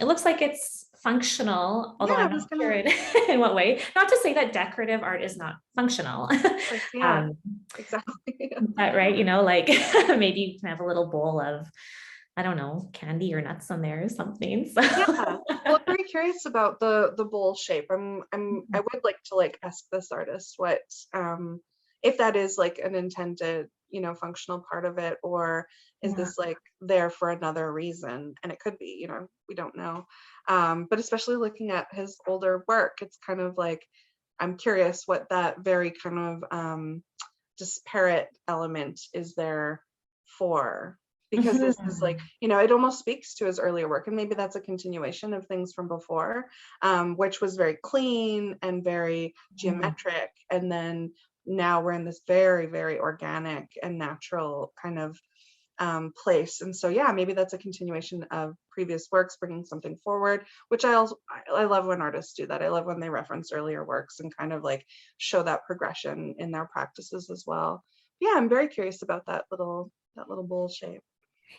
looks like it's functional, although Yeah, I'm not sure in what way. Not to say that decorative art is not functional. yeah, exactly. But right, you know, like maybe you can have a little bowl of, I don't know, candy or nuts on there or something. So. Yeah. Well, I'm very curious about the bowl shape. I would like to like ask this artist what if that is like an intended, you know, functional part of it, or is this like there for another reason? And it could be, you know, we don't know. But especially looking at his older work, it's kind of like I'm curious what that very kind of disparate element is there for. Because this is like, you know, it almost speaks to his earlier work, and maybe that's a continuation of things from before, which was very clean and very geometric. And then now we're in this very, very organic and natural kind of place. And so, yeah, maybe that's a continuation of previous works, bringing something forward, which I love when artists do that. I love when they reference earlier works and kind of like show that progression in their practices as well. Yeah, I'm very curious about that little bowl shape.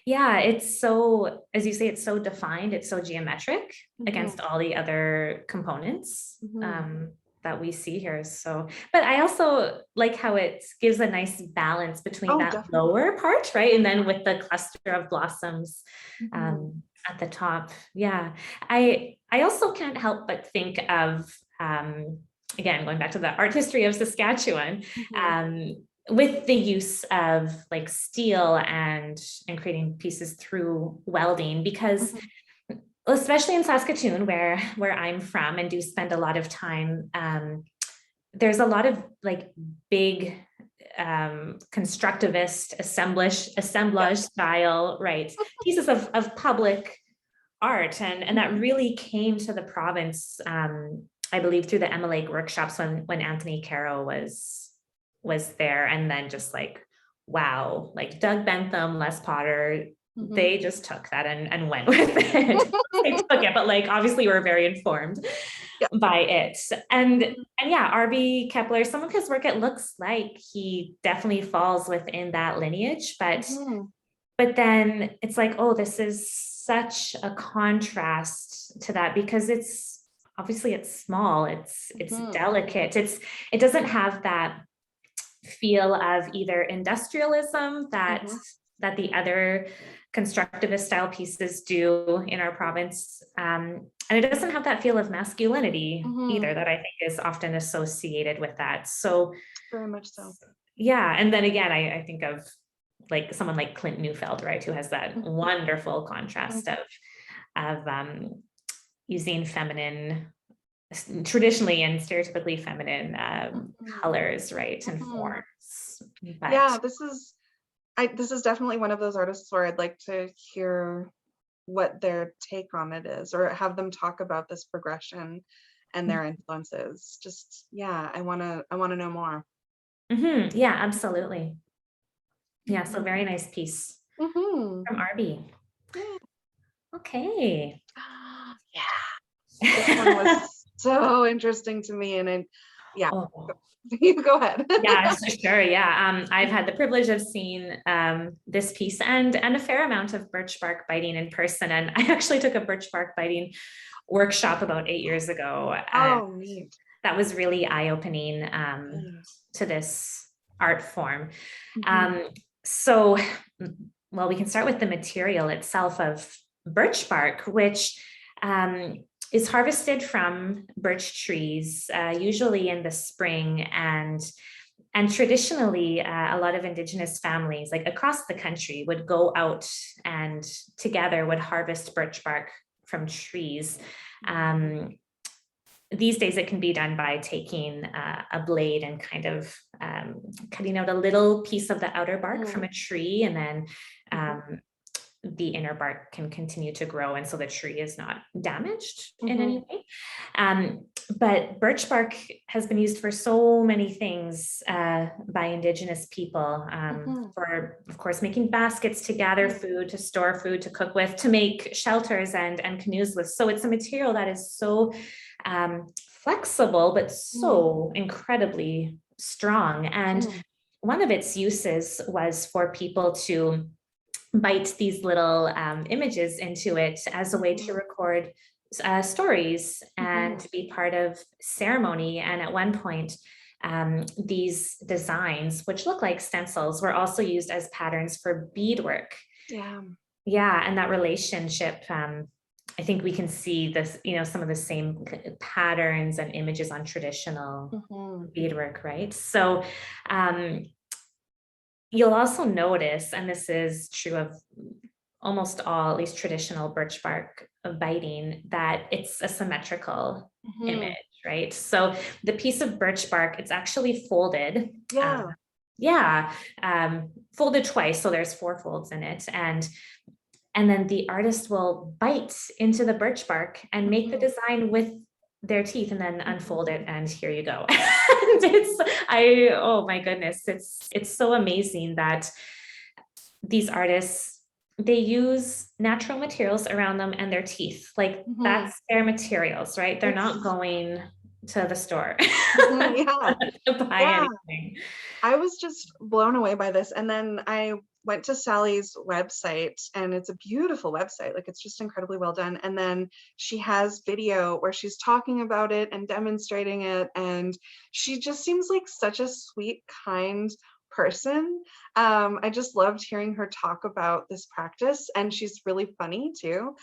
Yeah, it's so, as you say, it's so defined, it's so geometric against all the other components that we see here. So, but I also like how it gives a nice balance between that Definitely. lower part, right? And then with the cluster of blossoms at the top. Yeah, I also can't help but think of, again, going back to the art history of Saskatchewan, with the use of like steel and creating pieces through welding, because especially in Saskatchewan, where I'm from and do spend a lot of time, there's a lot of like big constructivist assemblage style, right, pieces of public art, and that really came to the province, I believe, through the Emma Lake workshops when Anthony Caro was there. And then just like, wow, like Doug Bentham, Les Potter, they just took that and went with it. They took it, but like obviously we're very informed by it. And yeah, R.B. Kepler, some of his work, it looks like he definitely falls within that lineage, but then it's like, oh, this is such a contrast to that, because it's obviously it's small, it's delicate, it doesn't have that feel of either industrialism that the other constructivist style pieces do in our province, and it doesn't have that feel of masculinity either that I think is often associated with that. So very much so. Yeah, and then again, I think of like someone like Clint Neufeld, right, who has that wonderful contrast of using feminine, traditionally and stereotypically feminine colors, right, and forms. But yeah, this is definitely one of those artists where I'd like to hear what their take on it is, or have them talk about this progression and their influences. Just I want to know more. Yeah, absolutely. Yeah, so very nice piece from RB. Okay. This one was so interesting to me, and you go ahead. Yeah, sure. Yeah, I've had the privilege of seeing this piece and a fair amount of birch bark biting in person, and I actually took a birch bark biting workshop about 8 years ago. Oh, neat. That was really eye-opening to this art form. Mhm. So, well, we can start with the material itself of birch bark, which is harvested from birch trees, usually in the spring, and traditionally, a lot of Indigenous families, like across the country, would go out and together would harvest birch bark from trees. These days, it can be done by taking a blade and kind of cutting out a little piece of the outer bark from a tree, and then the inner bark can continue to grow, and so the tree is not damaged in any way. But birch bark has been used for so many things by Indigenous people, for, of course, making baskets to gather food, to store food, to cook with, to make shelters and canoes with. So it's a material that is so flexible, but so incredibly strong. And one of its uses was for people to bite these little images into it as a way to record stories and to be part of ceremony. And at one point, these designs, which look like stencils, were also used as patterns for beadwork. Yeah, and that relationship, I think we can see this, some of the same patterns and images on traditional beadwork, right? So you'll also notice, and this is true of almost all, at least traditional birch bark biting, that it's a symmetrical image, right? So the piece of birch bark, it's actually folded. Folded twice. So there's 4 folds in it. And then the artist will bite into the birch bark and make the design with their teeth and then unfold it, and here you go. And oh my goodness, it's so amazing that these artists, they use natural materials around them and their teeth. Like that's their materials, right? They're not going to the store to buy anything. I was just blown away by this. And then I went to Sally's website, and it's a beautiful website. Like, it's just incredibly well done. And then she has video where she's talking about it and demonstrating it. And she just seems like such a sweet, kind person. I just loved hearing her talk about this practice, and she's really funny too.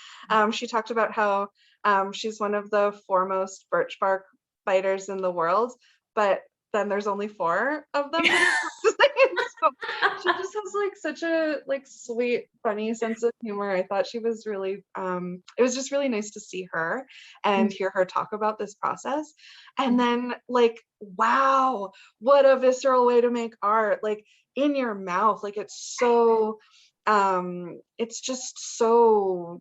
She talked about how she's one of the foremost birch bark biters in the world, but then there's only 4 of them that are practicing. So she just has like such a sweet, funny sense of humor. I thought she was really it was just really nice to see her and hear her talk about this process. And then wow, what a visceral way to make art, like in your mouth. Like, it's so it's just so,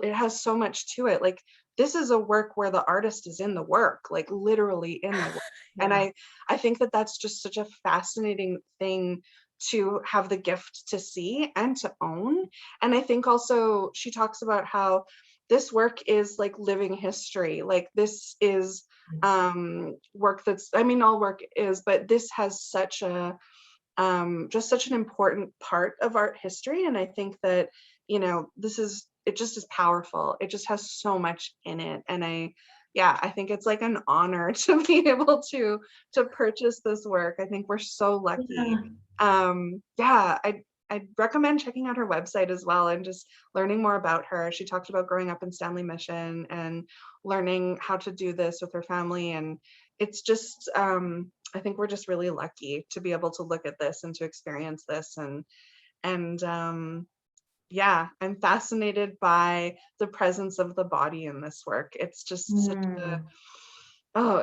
it has so much to it. Like, this is a work where the artist is in the work, like literally in the work. And I think that that's just such a fascinating thing to have the gift to see and to own. And I think also she talks about how this work is like living history. Like, this is work that's, I mean, all work is, but this has such a just such an important part of art history. And I think that, it just is powerful. It just has so much in it. And I think it's like an honor to be able to purchase this work. I think we're so lucky. I'd recommend checking out her website as well and just learning more about her. She talked about growing up in Stanley Mission and learning how to do this with her family. And it's just, I think we're just really lucky to be able to look at this and to experience this. And I'm fascinated by the presence of the body in this work. It's just such a,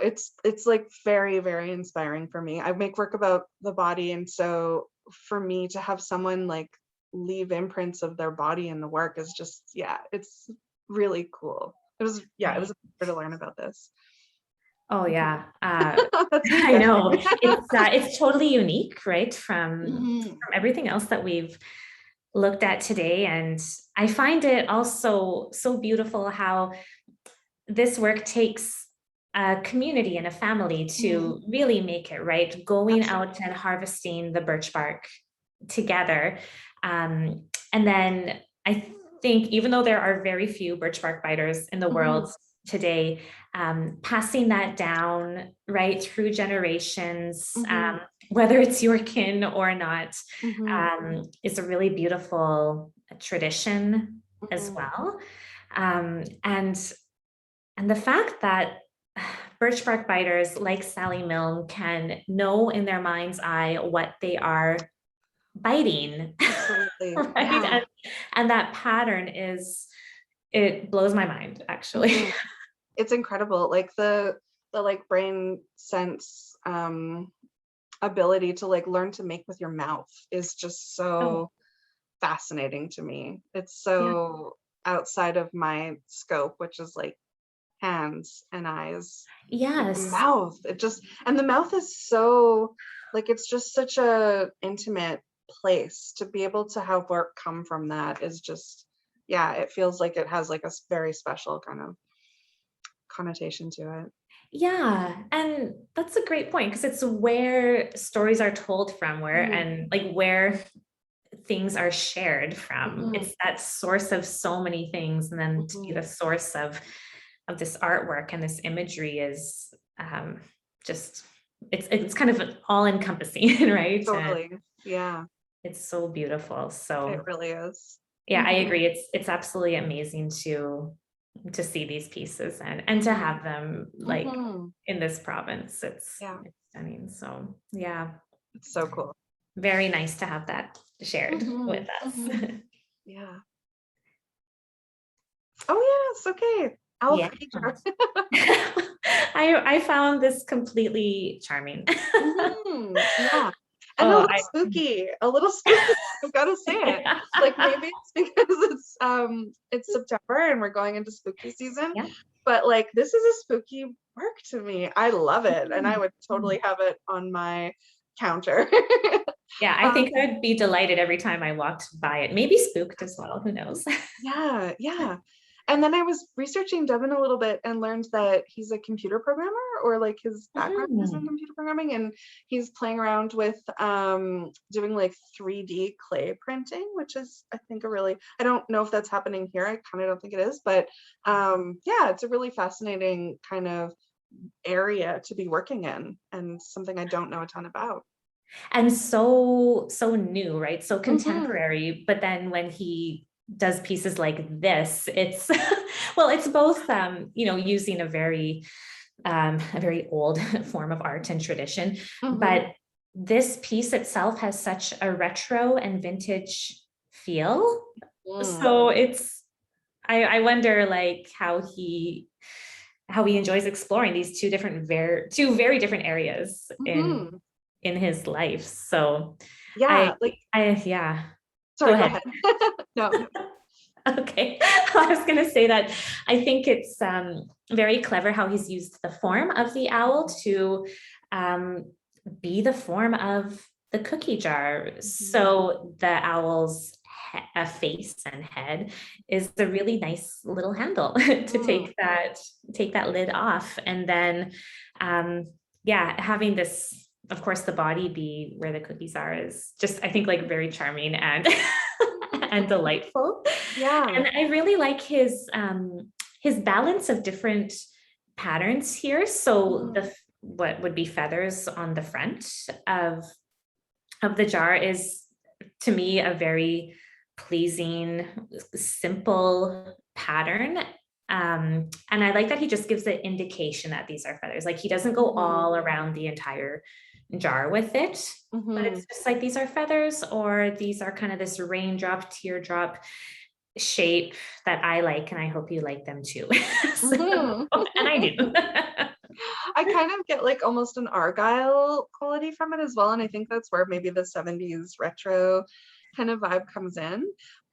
it's like very, very inspiring for me. I make work about the body, and so for me to have someone like leave imprints of their body in the work is just, it's really cool. It was a pleasure to learn about this. Oh yeah, I know. It's totally unique, right, from everything else that we've looked at today. And I find it also so beautiful how this work takes a community and a family to really make it, right? Going out and harvesting the birch bark together. And then I think, even though there are very few birch bark biters in the world today, passing that down right through generations, whether it's your kin or not, Mhm. is a really beautiful tradition as Mhm. well. And the fact that birch bark biters like Sally Milne can know in their mind's eye what they are biting, Absolutely. right? Yeah. And that pattern is, it blows my mind, actually. Mhm. It's incredible. Like the like brain sense ability to like learn to make with your mouth is just Oh, so fascinating to me. It's yeah. so outside of my scope, which is like hands and eyes. But the Yes. mouth, it just, and the mouth is so, like, it's just such a intimate place to be able to have work come from that is just, yeah, it feels like it has like a very special kind of connotation to it. Yeah, and that's a great point because it's where stories are told from, where Mm, and like where things are shared from. mhm, It's that source of so many things, and then to be mhm. the source of this artwork and this imagery is just it's kind of all encompassing, right? And Totally. Yeah, it's so beautiful. it So really is. yeah, I Mhm, agree. It's absolutely amazing to see these pieces and to mhm, have them like mhm. in this province. Yeah, It's stunning. So yeah, it's so cool. very nice to have that shared with Mhm, us. mhm. Yeah. Oh yes, okay. Owl Yeah. cookie jar. I found this completely charming. Yeah. And Oh, I a little spooky, I've gotta say it. yeah. Like, maybe it's because it's September and we're going into spooky season, Yeah. but, like, this is a spooky work to me. I love it, and I Mm, would mm. totally have it on my counter. Yeah, I Um, think I'd be delighted every time I walked by it. Maybe spooked as well. Who knows? yeah, yeah. And then I was researching Devin a little bit and learned that he's a computer programmer, or like his background is in Mm. computer programming, and he's playing around with doing like 3D clay printing, which is I think a really, I don't know if that's happening here. I kind of don't think it is, but yeah, it's a really fascinating kind of area to be working in and something I don't know a ton about. And so new, right? So Hmm. contemporary. But then when he does pieces like this, it's well, it's both using a very old form of art and tradition, Hmm. but this piece itself has such a retro and vintage feel. Mm. So it's I wonder like how he enjoys exploring these two very different areas Hmm. in his life. So I Yeah, like, yeah, go sorry, go ahead. ahead. No, no. Okay. I was going to say that I think it's very clever how he's used the form of the owl to um, be the form of the cookie jar. Mhm. So the owl's face and head is a really nice little handle to Mm. take that lid off, and then um, yeah, having this, of course, the body be where the cookies are is just, I think, like very charming and and delightful. Yeah. And I really like his balance of different patterns here. So Mhm. the what would be feathers on the front of the jar is to me a very pleasing, simple pattern. And I like that he just gives the indication that these are feathers. Like he doesn't go Mhm. all around the entire jar with it, but it's Mhm. just like these are feathers, or these are kind of this raindrop, teardrop shape that I like, and I hope you like them too. So, Mhm. and I do. I kind of get like almost an Argyle quality from it as well, and I think that's where maybe the 70s retro kind of vibe comes in.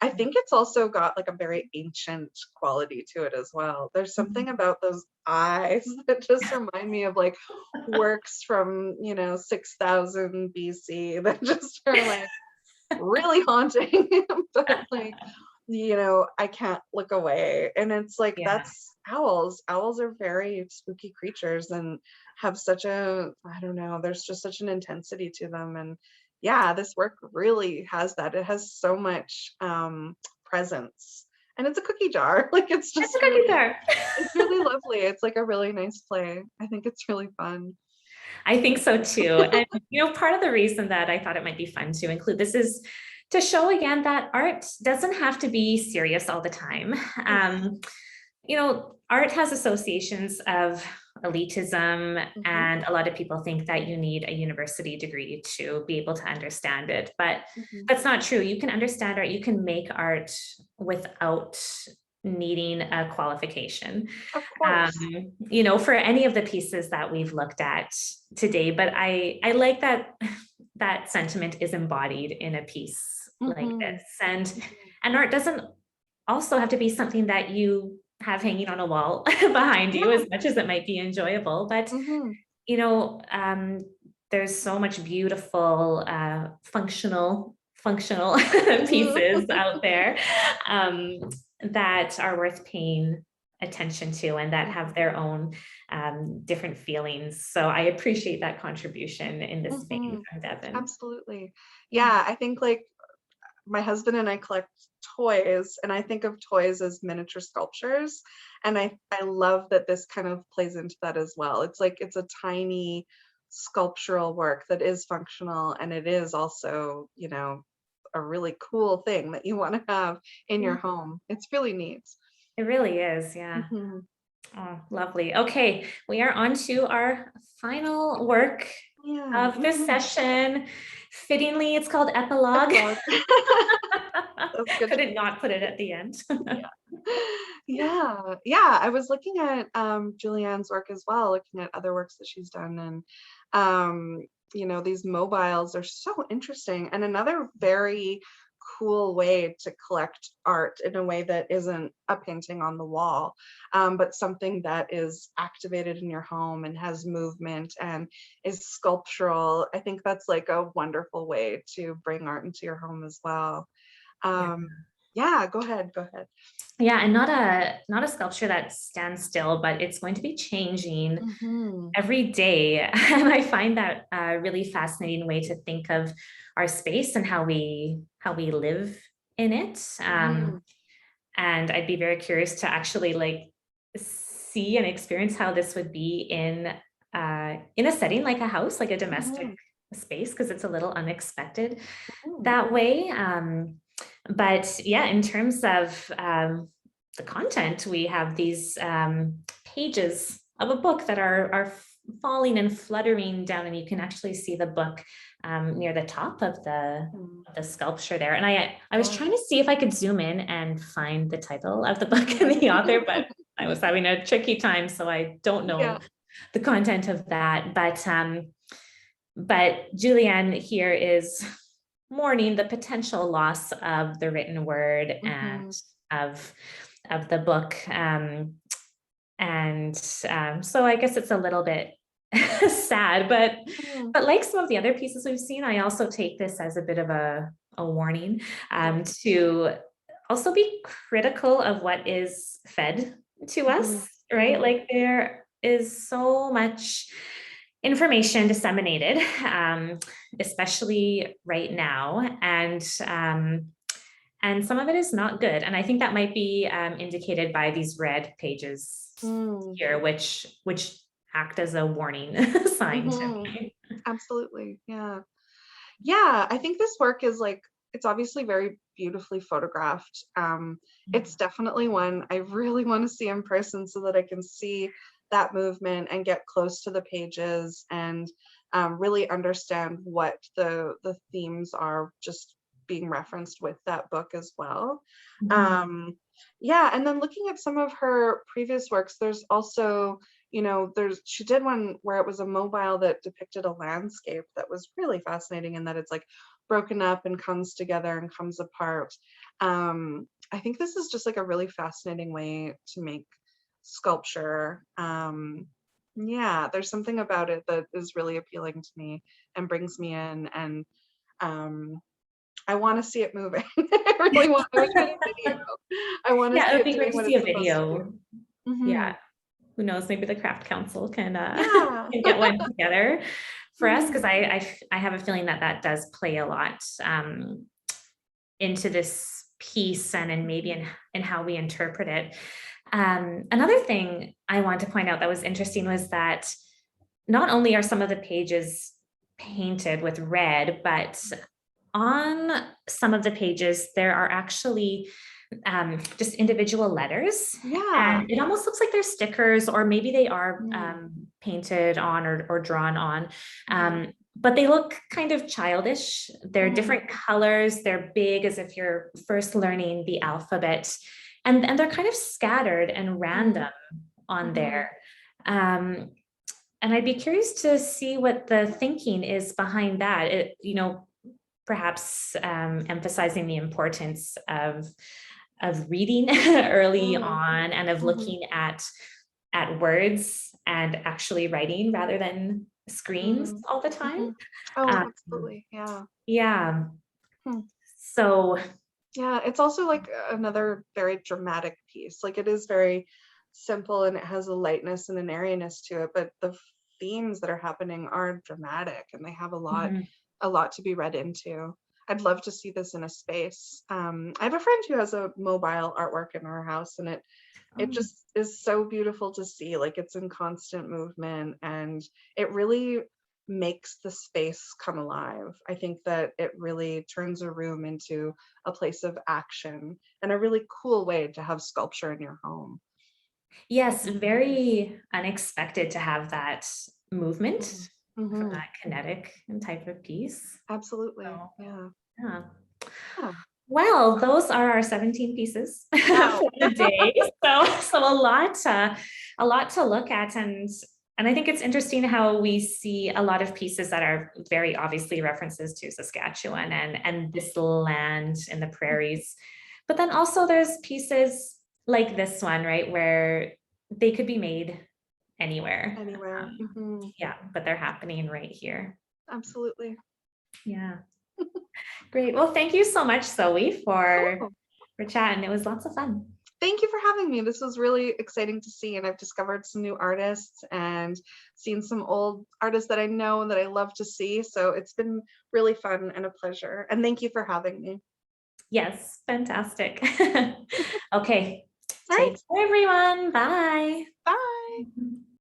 I think it's also got like a very ancient quality to it as well. There's something about those eyes that just remind me of like works from, 6000 BC that just are like really haunting, but like, I can't look away. And it's like, Yeah. that's owls. Owls are very spooky creatures and have such a, I don't know, there's just such an intensity to them. And yeah, this work really has that. It has so much presence. And it's a cookie jar. Like, It's a cookie jar. it's really lovely. It's like a really nice play. I think it's really fun. I think so too. And, part of the reason that I thought it might be fun to include this is to show again that art doesn't have to be serious all the time. Art has associations of elitism, and a lot of people think that you need a university degree to be able to understand it, but that's not true. You can understand art, you can make art without needing a qualification. Of course. For any of the pieces that we've looked at today, but I like that sentiment is embodied in a piece like this. And art doesn't also have to be something that you have hanging on a wall behind you, as much as it might be enjoyable. But, there's so much beautiful, functional pieces out there that are worth paying attention to and that have their own different feelings. So I appreciate that contribution in this vein from Devin. Absolutely. Yeah, I think like my husband and I collect toys, and I think of toys as miniature sculptures. And I love that this kind of plays into that as well. It's like it's a tiny sculptural work that is functional, and it is also, a really cool thing that you want to have in your home. It's really neat. It really is, yeah. Oh, lovely. Okay, we are on to our final work of this session. Fittingly, it's called Epilogue. Couldn't not put it at the end. Yeah. I was looking at Julianne's work as well, looking at other works that she's done, and these mobiles are so interesting, and another very cool way to collect art in a way that isn't a painting on the wall, but something that is activated in your home and has movement and is sculptural. I think that's like a wonderful way to bring art into your home as well. Yeah, go ahead. Yeah, and not a sculpture that stands still, but it's going to be changing every day. And I find that a really fascinating way to think of our space and how we live in it. And I'd be very curious to actually see and experience how this would be in a setting like a house, like a domestic space, because it's a little unexpected that way. But yeah, in terms of the content, we have these pages of a book that are falling and fluttering down, and you can actually see the book near the top of the sculpture there. And I was trying to see if I could zoom in and find the title of the book and the author, but I was having a tricky time, so I don't know the content of that. But Julianne here is mourning the potential loss of the written word and of the book. So I guess it's a little bit sad, but like some of the other pieces we've seen, I also take this as a bit of a warning to also be critical of what is fed to us, right? Like there is so much information disseminated, especially right now, and some of it is not good. And I think that might be indicated by these red pages here, which act as a warning sign to me. Absolutely, yeah. I think this work is it's obviously very beautifully photographed. It's definitely one I really want to see in person so that I can see that movement and get close to the pages and really understand what the themes are just being referenced with that book as well. And then looking at some of her previous works, there's also, she did one where it was a mobile that depicted a landscape that was really fascinating, in that it's broken up and comes together and comes apart. I think this is just a really fascinating way to make sculpture. There's something about it that is really appealing to me and brings me in, and I want to see it moving. I really want to see a video. I want to see it would it be great doing to what see a it's supposed to video. do. Yeah, who knows, maybe the Craft Council can get one together for us, because I have a feeling that does play a lot into this piece and maybe in how we interpret it. Another thing I want to point out that was interesting was that not only are some of the pages painted with red, but on some of the pages, there are actually just individual letters. Yeah. And it almost looks like they're stickers, or maybe they are painted on or drawn on. But they look kind of childish. They're different colors. They're big, as if you're first learning the alphabet. And they're kind of scattered and random on there. And I'd be curious to see what the thinking is behind that. It, you know, perhaps emphasizing the importance of reading early on, and of looking at words and actually writing rather than screens all the time. Oh, absolutely. Yeah. Yeah. So yeah, it's also like another very dramatic piece. Like it is very simple and it has a lightness and an airiness to it, but the themes that are happening are dramatic and they have a lot to be read into. I'd love to see this in a space. I have a friend who has a mobile artwork in her house, and it just is so beautiful to see. Like it's in constant movement and it really makes the space come alive. I think that it really turns a room into a place of action, and a really cool way to have sculpture in your home. yes, very unexpected to have that movement from that kinetic type of piece. Absolutely. So, Yeah. yeah. Well, those are our 17 pieces for the day. So a lot to look at, and I think it's interesting how we see a lot of pieces that are very obviously references to Saskatchewan and this land in the prairies. But then also there's pieces like this one, right, where they could be made anywhere. Yeah, but they're happening right here. Absolutely. Yeah. Great. Well, thank you so much, Zoe, for chatting. It was lots of fun. Thank you for having me. This was really exciting to see, and I've discovered some new artists and seen some old artists that I know and that I love to see. So it's been really fun and a pleasure. And thank you for having me. Yes, fantastic. Okay. All right. Take care, everyone. Bye.